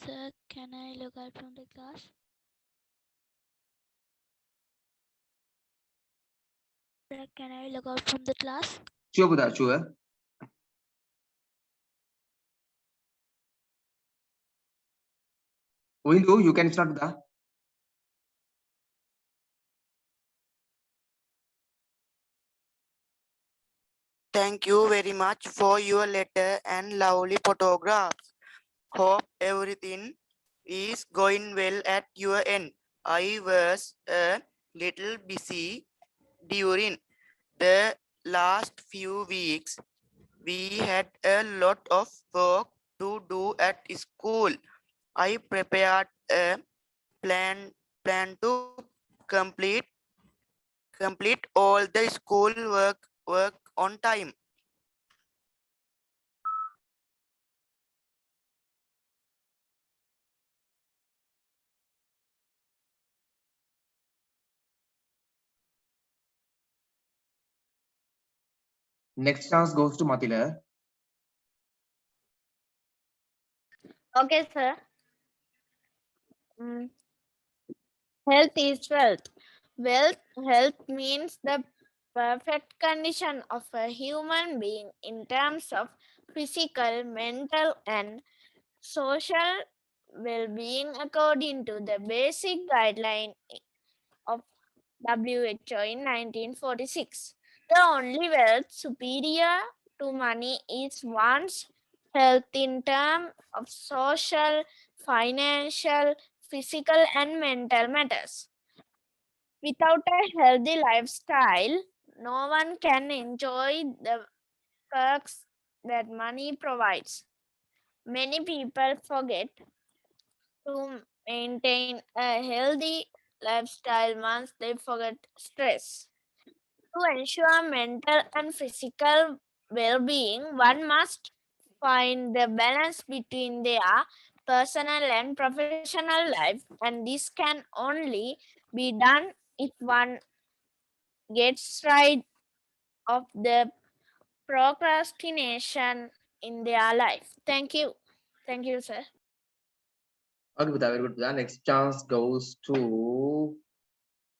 Sir, can I log out from the class? Sir, can I log out from the class? Sure, Buddha, sure. Windu, you can start, Buddha. Thank you very much for your letter and lovely photographs. Hope everything is going well at your end. I was a little busy during the last few weeks. We had a lot of work to do at school. I prepared a plan to complete Complete all the school work on time. Next chance goes to Matila. Okay, sir. Health is wealth. Health means the perfect condition of a human being in terms of physical, mental, and social well-being according to the basic guideline of WHO in 1946. The only wealth superior to money is one's health in terms of social, financial, physical, and mental matters. Without a healthy lifestyle, no one can enjoy the perks that money provides. Many people forget to maintain a healthy lifestyle once they forget stress. To ensure mental and physical well-being, one must find the balance between their personal and professional life, and this can only be done if one gets rid of the procrastination in their life. Thank you. Thank you, sir. Okay, Putha, very good. Putha. Next chance goes to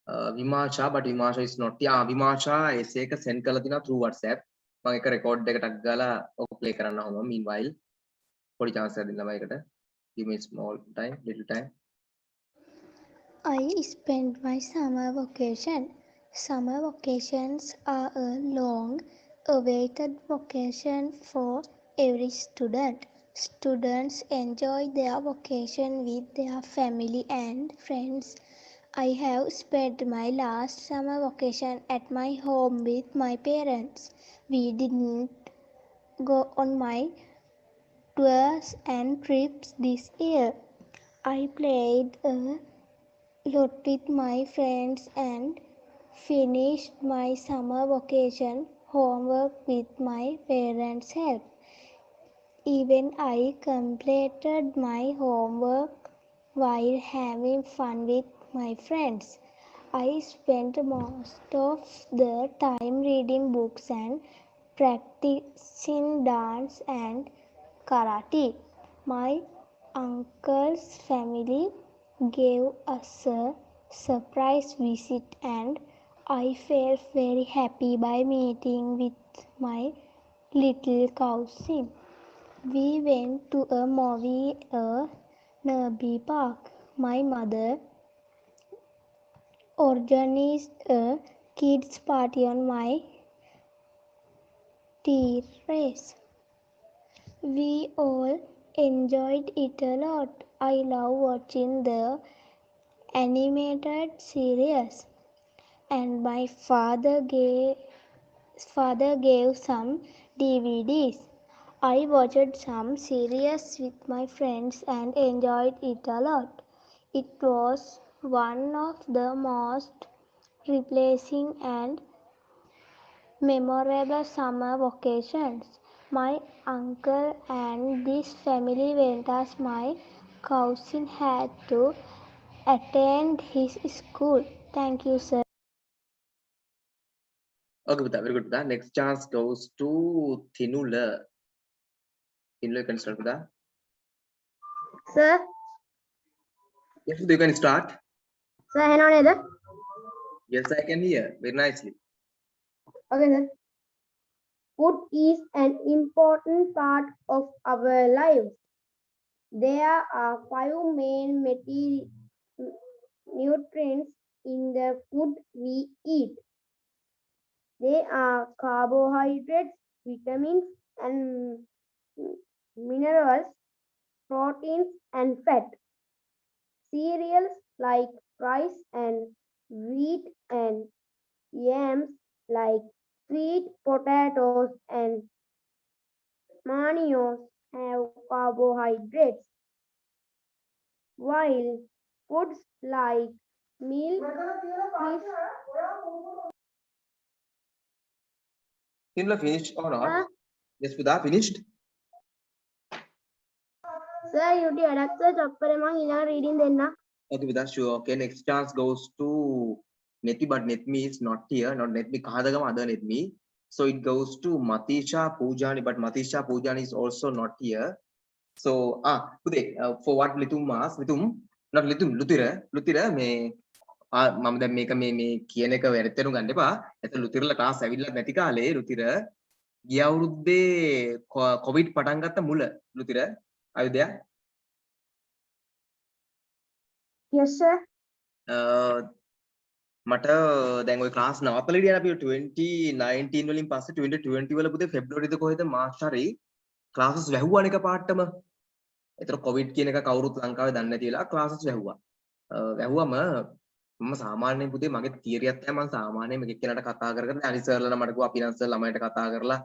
Vimasha, but Vimasha is not. Yeah, Vimasha essay එක send කරලා තිනවා through WhatsApp. මම එක record එකටක් ගාලා ඔක play කරන්න ඕම. Meanwhile, පොඩි chance එකක් දෙන්න මම ඒකට. Give me small time, little time. I spent my summer vacation. Summer vacations are a long awaited vacation for every student. Students enjoy their vacation with their family and friends. I have spent my last summer vacation at my home with my parents. We didn't go on my tours and trips this year. I played a lot with my friends and finished my summer vacation homework with my parents' help. Even I completed my homework while having fun with my friends. I spent most of the time reading books and practicing dance and karate. My uncle's family gave us a surprise visit and I felt very happy by meeting with my little cousin. We went to a movie at Nerby Park. My mother organized a kids party on my terrace. We all enjoyed it a lot. I love watching the animated series and my father gave some DVDs. I watched some series with my friends and enjoyed it a lot. It was one of the most replacing and memorable summer vacations. My uncle and this family went as my cousin had to attend his school. Thank you, sir. Okay, Putha, very good. Putha. Next chance goes to Thinula. Thinula, you can start, Putha. Sir, Yes, you can start. sir, hello, Neda. Yes, I can hear very nicely. Okay, sir. Food is an important part of our lives. There are five main nutrients in the food we eat. They are carbohydrates, vitamins, and minerals, proteins, and fat. Cereals like rice and wheat and yams like sweet potatoes and manios have carbohydrates, while foods like milk, fish, Tinla finished or not? Sir, Yes, Buddha finished. sir, you did adapt the chapter among in reading then. Okay, Buddha, sure. Okay, next chance goes to Neti, but Netmi is not here. Not Netmi, Kahadagam, other Netmi. So it goes to Matisha Pujani, but Matisha Pujani is also not here. So, Pute, for what Litum mas, Litum, not Litum, Lutira, may මම දැන් මේක මේ කියන එක වැරද්දෙනු ගන්න එපා. එතන ලුතිරලා class ඇවිල්ලා නැති කාලේ ලුතිර ගිය අවුරුද්දේ කොවිඩ් පටන් ගත්ත මුල ලුතිර අයුදයා. Yes, sir. මට දැන් ওই ක්ලාස් නවත්තලා ඉතින් අපි 2019 වලින් පස්සේ 2020 වල පුතේ පෙබ්‍රුවරිද කොහෙද මාර්ච් හරි ක්ලාසස් වැහුවානේ එකපාරටම. ඒතර කොවිඩ් කියන එක කවුරුත් ලංකාවේ දන්නේ නැති වෙලා ක්ලාසස් වැහුවා. වැහුවම මම සාමාන්‍යයෙන් පුතේ මගේ තියරියක් තමයි මම සාමාන්‍යයෙන් මේක එක්කෙනාට කතා කරගෙන අනිත් සර්ලා මට කිව්වා අපිනන්ස් සර් ළමයින්ට කතා කරලා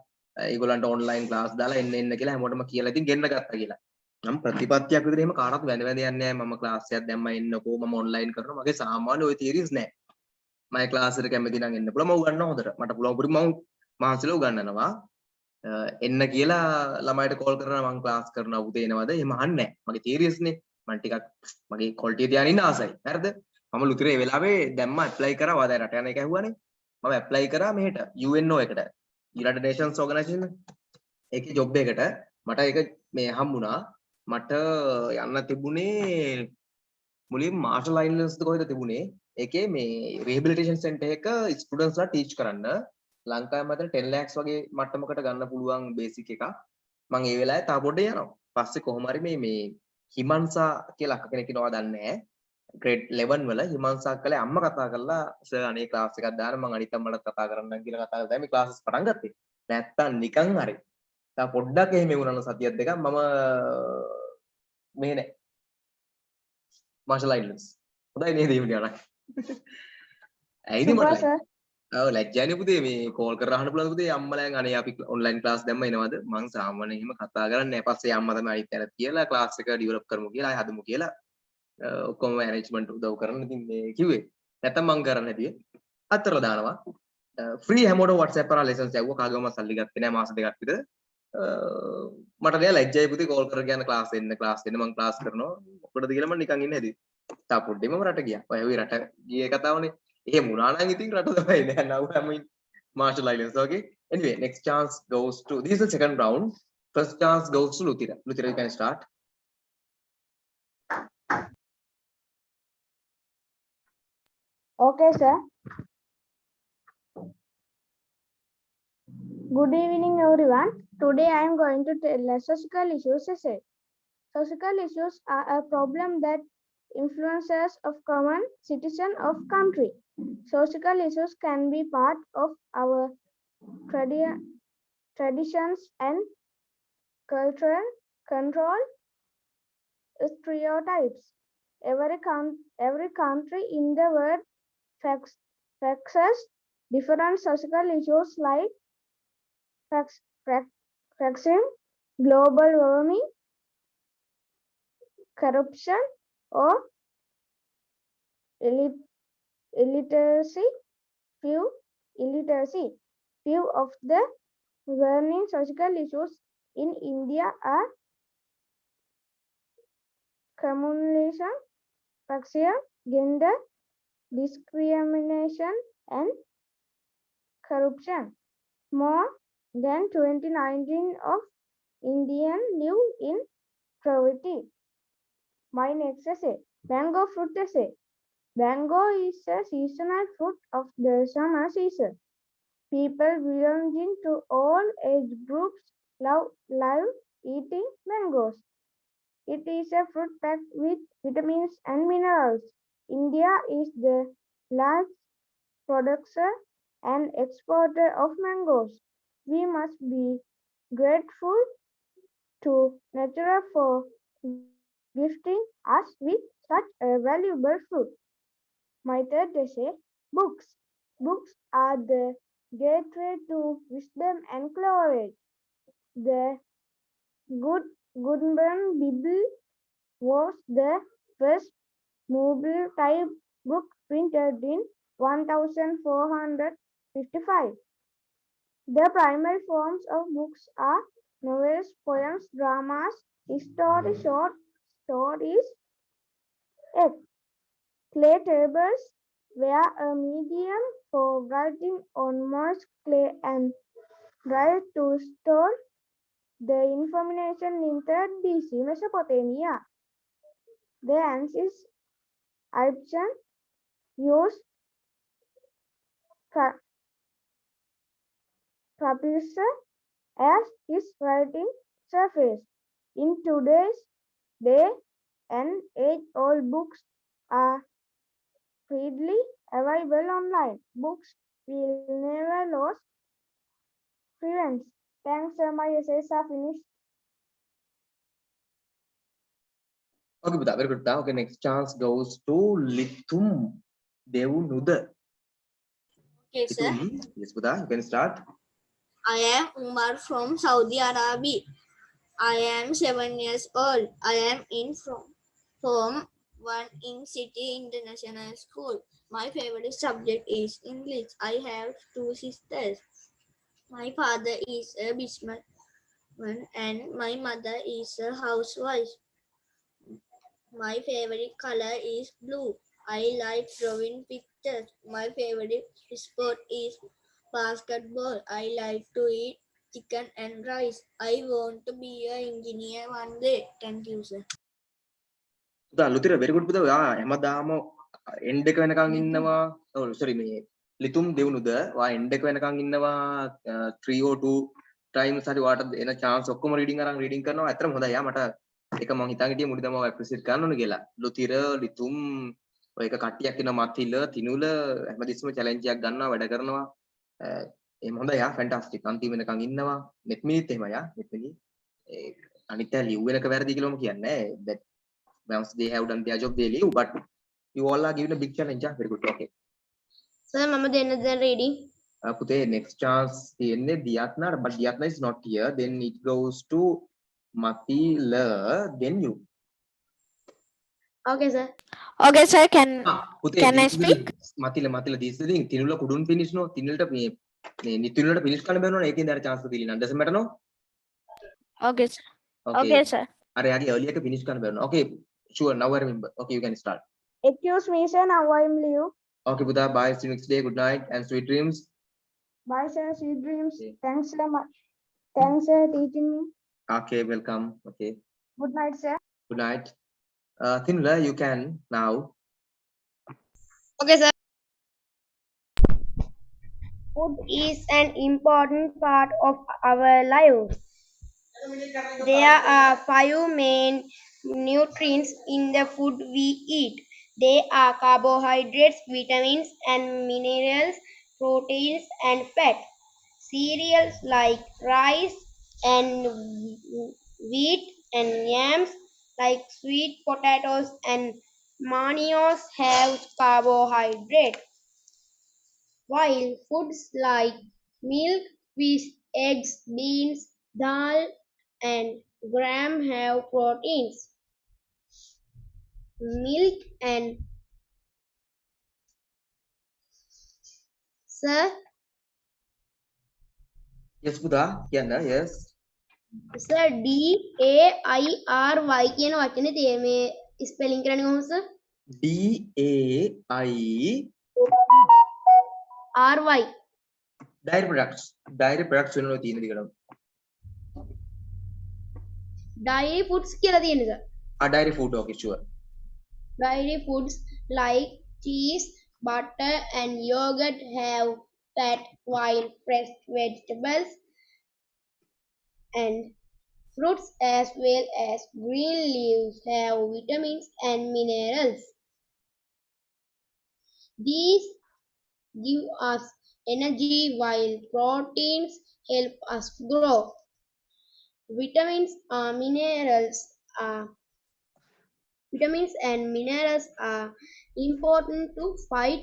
ඒගොල්ලන්ට ඔන්ලයින් ක්ලාස් දාලා එන්න කියලා හැමෝටම කියලා ඉතින් ගෙන්න ගත්තා කියලා. නම් ප්‍රතිපත්තියක් විතර එහෙම කාටවත් වැඳ වැඳ යන්නේ නැහැ. මම ක්ලාස් එකක් දැම්ම එන්නකෝ මම ඔන්ලයින් කරනවා. මගේ සාමාන්‍ය ওই තියරිස් නැහැ. මම ක්ලාස් එකට කැමති නම් එන්න පුළුවන්. මම උගන්වනවා හොඳට. මට පුළුවන් පුරි මම මහන්සිලා උගන්වනවා. එන්න කියලා ළමයිට කෝල් කරනවා මම ක්ලාස් කරනවා පුතේ එනවද? එහෙම අහන්නේ නැහැ. මගේ තියරිස් නේ. මම ටිකක් මගේ ක්වොලිටි තියාගෙන ඉන්න ආසයි. හරිද? මම ලුතිරේ ඒ වෙලාවේ දැම්ම ඇප්ලයි කරා වාදා රට යන එක ඇහුවානේ. මම ඇප්ලයි කරා මෙහෙට UNO එකට. United Nations Organization එකේ ජොබ් එකකට මට ඒක මේ හම්බුණා. මට යන්න තිබුණේ මුලින් මාර්ෂල් අයිලන්ඩ්ස් කොහෙද තිබුණේ? ඒකේ මේ රිහෙබිලිටේෂන් සෙන්ටර් එක ස්ටුඩන්ට්ස්ලා ටීච් කරන්න ලංකාවේ මතන 10 lakhs වගේ මට්ටමකට ගන්න පුළුවන් බේසික් එකක්. මම ඒ වෙලාවේ තා පොඩ්ඩේ යනවා. පස්සේ කොහොම හරි මේ හිමන්සා කියලා අක්ක කෙනෙක් ඉන්නවා දන්නේ නැහැ. grade 11 වල හිමන්සා කළේ අම්මා කතා කරලා සර් අනේ ක්ලාස් එකක් දාන්න මම අනිත් අම්මලට කතා කරන්නම් කියලා කතා කරලා තමයි ක්ලාසස් පටන් ගත්තේ. නැත්තම් නිකන් හරි. තා පොඩ්ඩක් එහෙම වුණා සතියක් දෙකක් මම මෙහෙ නෑ. Marshal islands. හොඳයි නේද එහෙම යනවා. ඇයිද මට? ඔව් ලැජ්ජානේ පුතේ මේ කෝල් කරලා අහන්න පුළුවන් පුතේ අම්මලාගෙන් අනේ අපි ඔන්ලයින් ක්ලාස් දැම්ම එනවද? මං සාමාන්‍යයෙන් එහෙම කතා කරන්නේ නැහැ. පස්සේ අම්මා තමයි අනිත් පැනත් කියලා ක්ලාස් එක ඩෙවලොප් කරමු කියලා ආය හදමු කියලා ඔක්කොම මැනේජ්මන්ට් උදව් කරන්න ඉතින් මේ කිව්වේ. නැත්තම් මං කරන්න හැටිය. අතරලා දානවා. ෆ්‍රී හැමෝටම WhatsApp කරලා ලෙසන්ස් යවුවා කාගේම සල්ලි ගත්තේ නැහැ මාස දෙකක් විතර. මට නෑ ලැජ්ජයි පුතේ කෝල් කරගෙන යන ක්ලාස් එන්න මං ක්ලාස් කරනවා. මොකටද කියලා මං නිකන් ඉන්නේ හැදී. තා පොඩ්ඩෙම රට ගියා. ඔය හැවි රට ගියේ කතාවනේ. එහෙම වුණා නම් ඉතින් රට තමයි නෑ. now I'm in Marshall Islands. Okay. Anyway, next chance goes to this is the second round. First chance goes to Luthira. Luthira, you can start. Okay, sir. Good evening, everyone. Today I am going to tell a social issues essay. Social issues are a problem that influences of common citizen of country. Social issues can be part of our traditions and cultural control stereotypes. Every country in the world faces different social issues like vaccine, global warming, corruption, or illiteracy. Few of the burning social issues in India are communalism, vaccine, gender discrimination, and corruption. More than 2019 of Indians live in poverty. My next essay, mango fruit essay. Mango is a seasonal fruit of the summer season. People belonging to all age groups love eating mangoes. It is a fruit packed with vitamins and minerals. India is the largest producer and exporter of mangoes. We must be grateful to nature for gifting us with such a valuable fruit. My third essay, books. Books are the gateway to wisdom and knowledge. The Gutenberg Bible was the first mobile type book printed in 1455. The primary forms of books are novels, poems, dramas, history, short stories, etc. Clay tables were a medium for writing on moist clay and dry to store the information in 3rd BC Mesopotamia. The ancient Egyptians used papyrus as his writing surface. In today's day and age, all books are freely available online. Books will never lose relevance. Thanks, sir. My essays are finished. Okay, Buddha, very good. Buddha. Okay, next chance goes to Lithum Devunuda. Okay, sir. Yes, Buddha, you can start. I am Umar from Saudi Arabia. I am 7 years old. I am in Form 1 in City International School. My favorite subject is English. I have 2 sisters. My father is a businessman and my mother is a housewife. My favorite color is blue. I like drawing pictures. My favorite sport is basketball. I like to eat chicken and rice. I want to be an engineer one day. Thank you, sir. Buddha, Luthira, very good. Buddha, හැමදාම end එක වෙනකන් ඉන්නවා. Oh, sorry, මේ ලිතුම් දෙවුනුද වා end එක වෙනකන් ඉන්නවා 302 times හරි වාට එන chance ඔක්කොම reading අරන් reading කරනවා. ඇත්තටම හොඳයි. යා මට ඒක මං හිතාගෙන හිටියේ මුලින්ම ඔය appreciate කරන්න ඕන කියලා. ලුතිර ලිතුම් ඔය එක කට්ටියක් ඉන්න මතිල තිනුල හැමදෙස්සම challenge එකක් ගන්නවා වැඩ කරනවා. එහෙම හොඳයි යා fantastic. අන්තිම වෙනකන් ඉන්නවා. net minute එහෙම යා net minute. අනිත් අය ලිව් වෙනක වැරදි කියලාම කියන්නේ that once they have done their job they leave, but you all are given a big challenge. Yeah? Very good. Okay. Sir, Mama then reading. Pute, next chance තියෙන්නේ Diyatna, but Diyatna is not here. Then it goes to Matila, then you. Okay, sir. Okay, sir. Pute, Can I speak? Matila, this is the thing. Tinula couldn't finish no. Tinulta Tinulta finish කරන්න බැරි නෝ ඒකෙන් දැන් chance දෙලිනා. Doesn't matter no. Okay, sir. Okay. Okay, sir. අර යාගේ earlier එක finish කරන්න බැරි නෝ. Okay, sure. Now I remember. Okay, you can start. Excuse me, sir. Now I'm leave. Okay, Buddha. Bye. See you next day. Good night and sweet dreams. Bye, sir. Sweet dreams. Thanks so much. Thanks, sir, teaching me. Okay, welcome. Okay. Good night, sir. Good night. Tinula, you can now. Okay, sir. Food is an important part of our lives. There are 5 main nutrients in the food we eat. They are carbohydrates, vitamins and minerals, proteins and fat. Cereals like rice and wheat and yams like sweet potatoes and manios have carbohydrates, while foods like milk, fish, eggs, beans, dal, and gram have proteins. Milk and sir, Yes, Buddha. Yeah, yes. sir, DAIRY කියන වචනේ තියෙන මේ spelling කරන්නේ කොහොමද sir? DAIRY. Dairy products. Dairy products වෙනවා තියෙන දිගටම. Dairy foods කියලා තියෙන sir. Dairy food. Okay, sure. Dairy foods like cheese, butter, and yogurt have fat, while fresh vegetables and fruits as well as green leaves have vitamins and minerals. These give us energy while proteins help us grow. Vitamins and minerals are important to fight.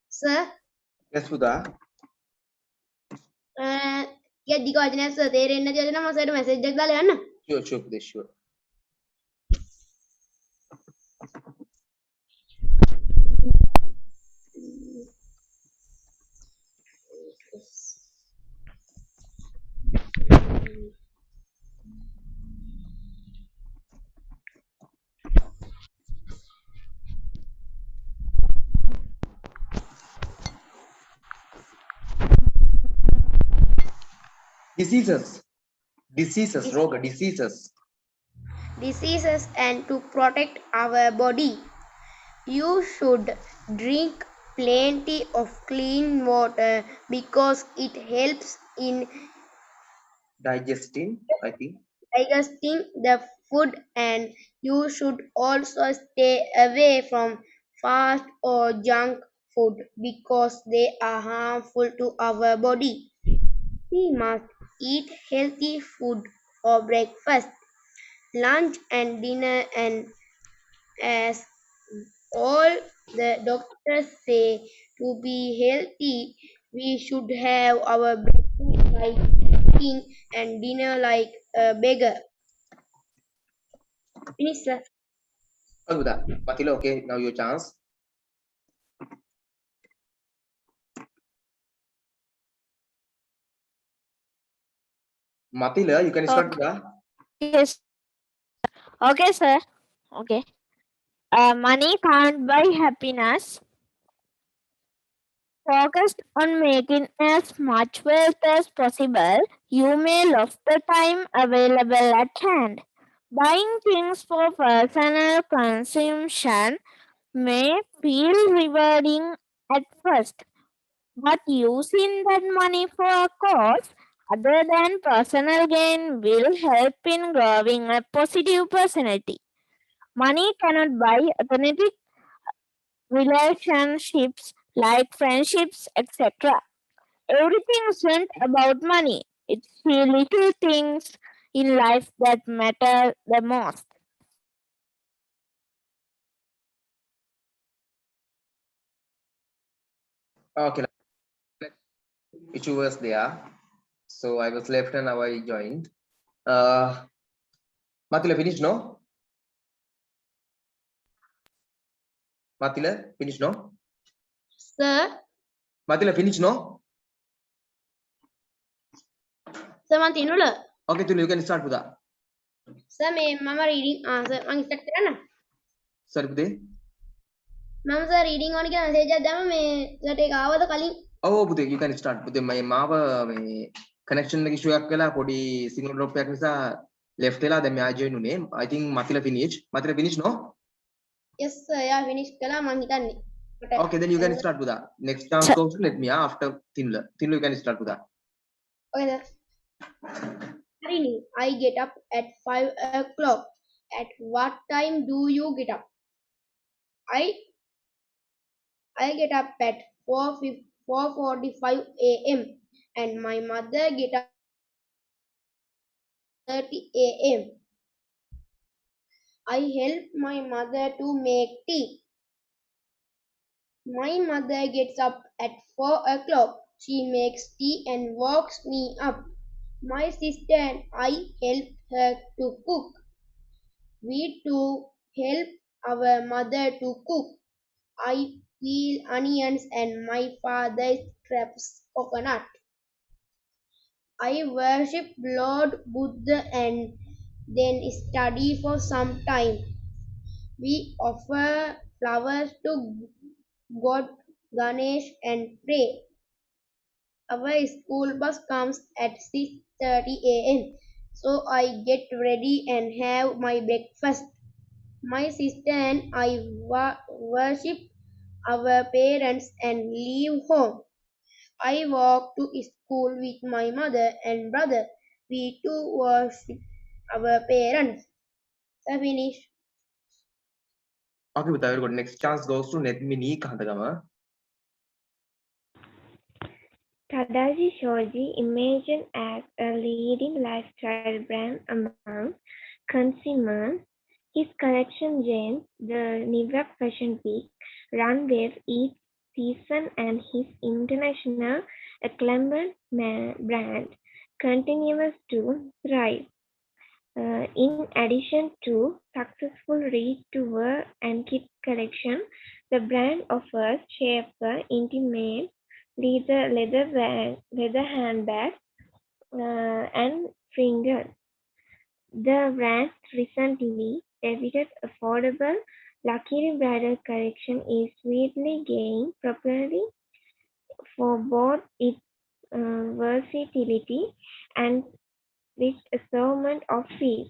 Sir, Yes, Buddha. දිග වචනයක් sir තේරෙන්නේ නැති වචන මම සර්ට message එකක් දාලා යන්න. Sure, Buddha, sure. Diseases. Diseases, Roga, diseases. Diseases and to protect our body. You should drink plenty of clean water because it helps in Digesting, I think. digesting the food, and you should also stay away from fast or junk food because they are harmful to our body. We must eat healthy food for breakfast, lunch, and dinner, and as all the doctors say, to be healthy, we should have our breakfast like a king and dinner like a beggar. Finish, sir. Oh, that. Matila, okay, now your chance. Matila, you can start with that. Yes. Okay, sir. Okay. Money can't buy happiness. Focused on making as much wealth as possible, you may lose the time available at hand. Buying things for personal consumption may feel rewarding at first, but using that money for a cause other than personal gain will help in growing a positive personality. Money cannot buy authentic relationships like friendships, etc. Everything isn't about money. It's the little things in life that matter the most. Okay, issue was there. So I was left and now I joined. Matila, finished, no? Matila, finished, no? Sir, Matila, finished, no? sir, man tinula. Okay, Tulu, you can start with that. Sir, mama reading answer. Man start කරන්න. Sir, Bude. මම sir reading ඕන කියලා message එකක් දැම්ම මේ sir ඒක ආවද කලින්? Oh, Bude, you can start. Bude, my mama connection issue එකක් වෙලා පොඩි signal drop එකක් නිසා left වෙලා දැන් මෙයා join උනේ. I think Matila finished. Matila finished, no? Yes sir, යා finish කළා මං හිතන්නේ. Okay, then you can start with that. Next chance goes to let me after Tinla. Tinla, you can start with that. Okay sir. Harini, I get up at 5 o'clock. At what time do you get up? I get up at 4:45 a.m. and my mother get up at 30 a.m. I help my mother to make tea. My mother gets up at 4 o'clock. She makes tea and wakes me up. My sister and I help her to cook. We too help our mother to cook. I peel onions and my father scrapes coconut. I worship Lord Buddha and then study for some time. We offer flowers to God Ganesh and pray. Our school bus comes at 6:30 a.m. So I get ready and have my breakfast. My sister and I worship our parents and leave home. I walk to school with my mother and brother. We too worship our parents. So finish. Okay, very good. Next chance goes to Netmini Kandagama. Tadashi Shoji, imagined as a leading lifestyle brand among consumers, his collection gains the New York Fashion Week runways each season, and his international acclaimed brand continues to thrive. In addition to successful ready-to-wear and kids collection, the brand offers shaper, intimate, leather handbags, and fringers. The brand's recently debuted affordable luxury bridal collection is widely gaining popularity for both its versatility, and with assortment of fees.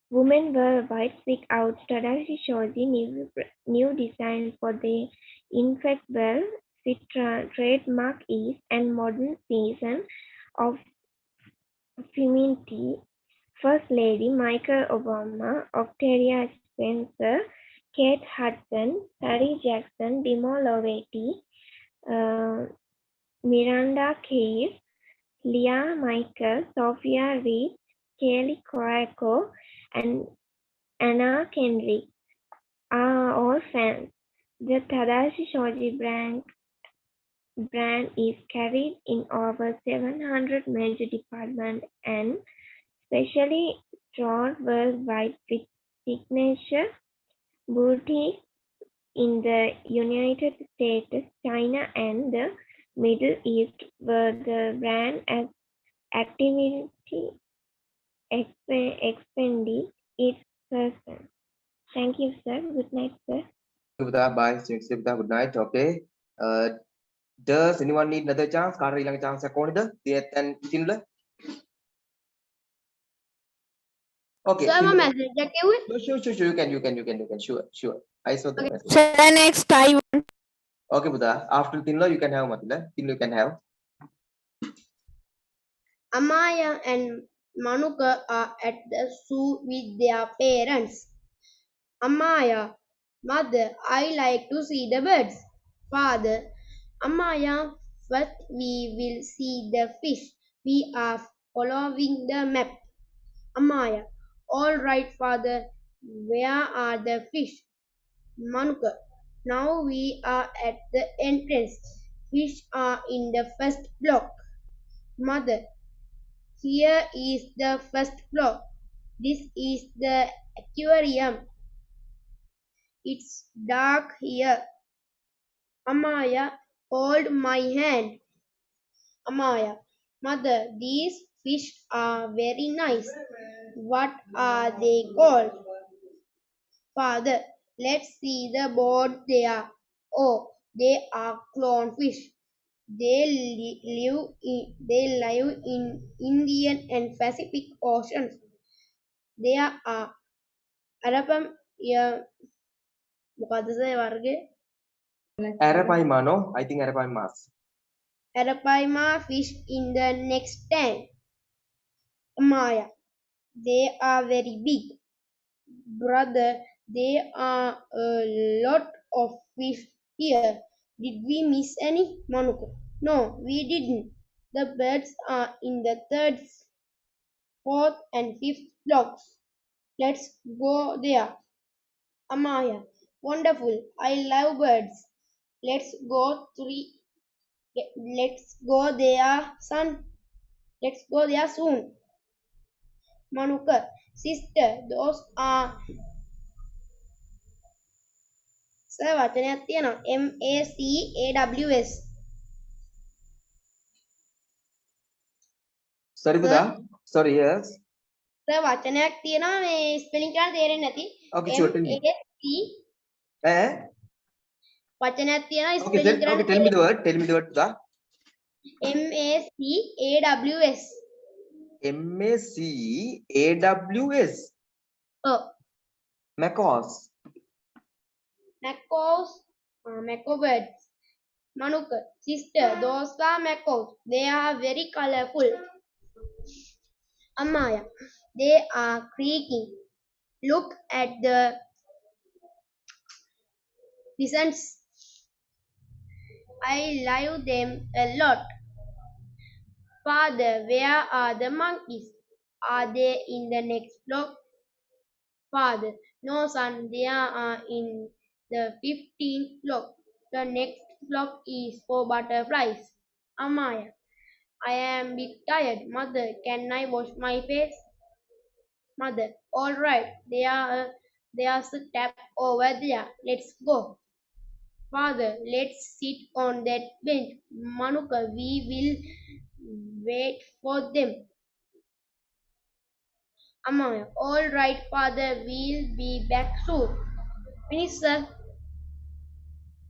Women worldwide seek out Tadashi Shoji new design for the inflexible fit trademark ease and modern season of femininity. First Lady Michelle Obama, Octavia Spencer, Kate Hudson, Terry Jackson, Demo Lovetti, Miranda Case, Leah Michael, Sophia Reed, Kelly Kuyako, and Anna Kendrick are all fans. The Tadashi Shoji brand is carried in over 700 major department and specially stores worldwide with signature boutiques in the United States, China, and the Middle East, where the brand activity expanded its presence. Thank you, sir. Good night, sir. Bye. Good night. Okay. Does anyone need another chance? Kara ilang chance akonida? Then Tinla. Okay. Sir, my message Sure. You can. Sure. I saw the message. Sir, next I want. Okay, Buddha. After Tinla, you can have Matila. Tinla, you can have. Amaya and Manuka are at the zoo with their parents. Amaya, mother, I like to see the birds. Father, Amaya, first we will see the fish. We are following the map. Amaya, all right, father, where are the fish? Manuka, now we are at the entrance. Fish are in the first block. Mother, here is the first block. This is the aquarium. It's dark here. Amaya, hold my hand. Amaya, mother, these fish are very nice. What are they called? Father, let's see the board there. Oh, they are clownfish. They live in Indian and Pacific Oceans. There are Arapam Arapaima, no? I think Arapaimas. Arapaima fish in the next tank. Amaya, they are very big. Brother, there are a lot of fish here. Did we miss any? Manuka, no, we didn't. The birds are in the third, fourth, and fifth blocks. Let's go there. Amaya, wonderful. I love birds. Let's go there, son. Let's go there soon. Manuka, sister, those are sir වචනයක් තියෙනවා MACAWS. Sorry Buddha. Sorry, yes. Sir වචනයක් තියෙනවා මේ spelling කරලා තේරෙන්නේ නැති. Okay, sure, tell me. වචනයක් තියෙනවා Okay, ස්පෙලිං කරලා okay, tell me the word, Buddha. MACAWS. MACAWS. Oh. MacOS. Macaw birds. Manuka, sister, those are macaws. They are very colorful. Amaya, they are creaking. Look at the peasants. I like them a lot. Father, where are the monkeys? Are they in the next block? Father, no son, they are in the 15th block. The next block is for butterflies. Amaya, I am a bit tired. Mother, can I wash my face? Mother, all right. There's a tap over there. Let's go. Father, let's sit on that bench. Manuka, we will wait for them. Amaya, all right, father, we'll be back soon. Finish, sir.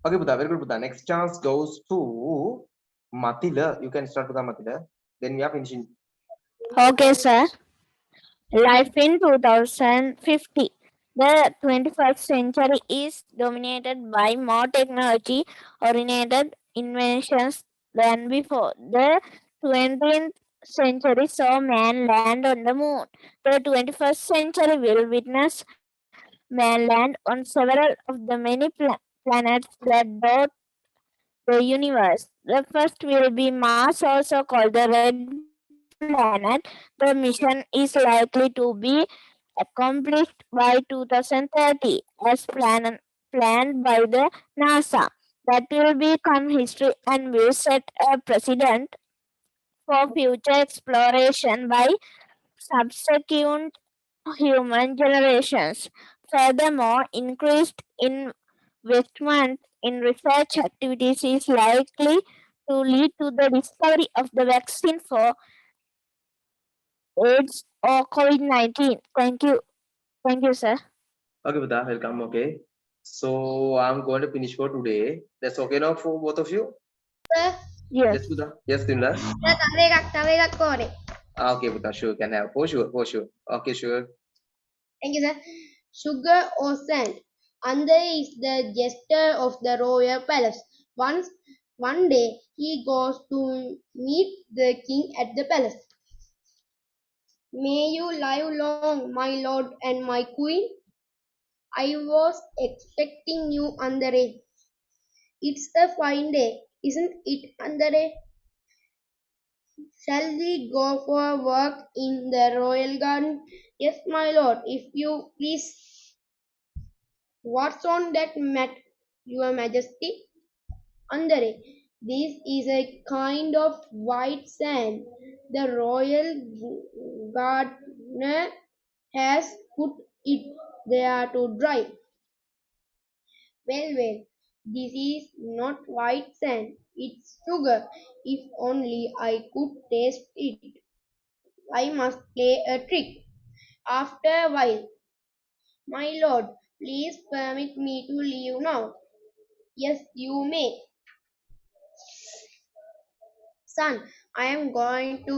Okay, Buddha, very good, Buddha. Next chance goes to Mathila, you can start with the Mathila. Then we are finishing. Okay, sir. Life in 2050. The 21st century is dominated by more technology-oriented inventions than before. The 20th century saw man land on the moon. The 21st century will witness man land on several of the many planets that dot the universe. The first will be Mars, also called the red planet. The mission is likely to be accomplished by 2030 as planned by the NASA. That will become history and will set a precedent for future exploration by subsequent human generations. Furthermore, increased investment in research activities is likely to lead to the discovery of the vaccine for AIDS or COVID-19. Thank you. Thank you, sir. Okay, Buddha, welcome. Okay. So I'm going to finish for today. That's okay now for both of you? Sir, Yes, Buddha. Yes, Timla. තව එකක් ඕනේ. Okay, Buddha, sure, can have. For sure, for sure. Okay, sure. Thank you, sir. Sugar or sand? Andre is the jester of the royal palace. One day, he goes to meet the king at the palace. May you live long, my lord and my queen. I was expecting you, Andre. It's a fine day, isn't it, Andre? Shall we go for a walk in the royal garden? Yes, my lord, if you please. What's on that mat, your majesty? Andre, this is a kind of white sand. The royal gardener has put it there to dry. Well, this is not white sand, it's sugar. If only I could taste it. I must play a trick. After a while, my lord, please permit me to leave now. Yes, you may. Son, I am going to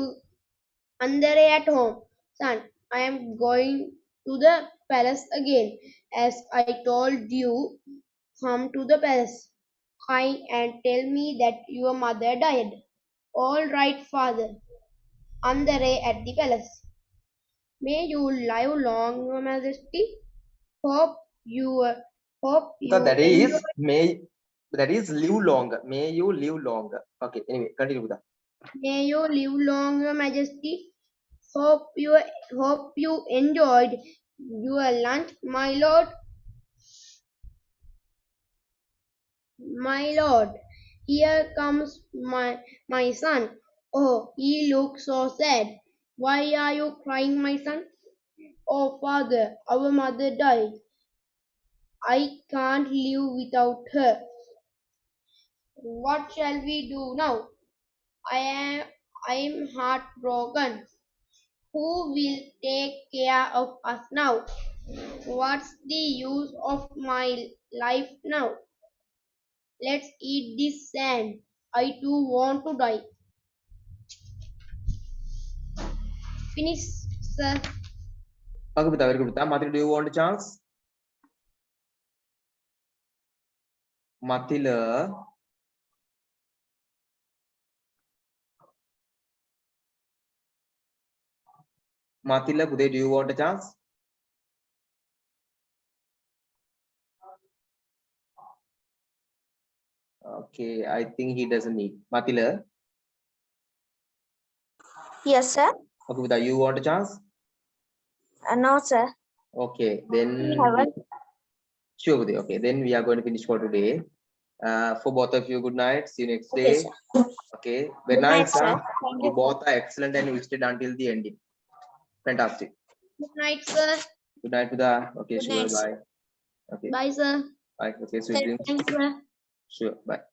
Andre at home. Son, I am going to the palace again. As I told you, come to the palace. Hide and tell me that your mother died. All right, father. Andre at the palace. May you live long, your majesty. Hope you So that enjoy. is live long. May you live long. Okay, anyway, continue with that. May you live long, your majesty. Hope you enjoyed your lunch, my lord. My lord, here comes my son. Oh, he looks so sad. Why are you crying, my son? Oh, father, our mother died. I can't live without her. What shall we do now? I am heartbroken. Who will take care of us now? What's the use of my life now? Let's eat this sand. I too want to die. Finish, sir. Okay, Buddha, very good. Buddha. Mathila, do you want a chance? Mathila. Mathila, Buddha, do you want a chance? Okay, I think he doesn't need. Mathila. Yes, sir. Okay, Buddha, you want a chance? No, sir. Okay, then We haven't. Sure, Buddha. Okay, then we are going to finish for today. For both of you, good night. See you next Okay, day. sir. Okay, very Good night, nice. sir. Huh? Thank You you. both are excellent and you stayed until the ending. Fantastic. Good night, sir. Good night, Buddha. Okay, Good sure. night, sir. Bye. Okay. Bye, sir. Bye. Okay, sweet dreams. Thank you, sir. Sure. Bye.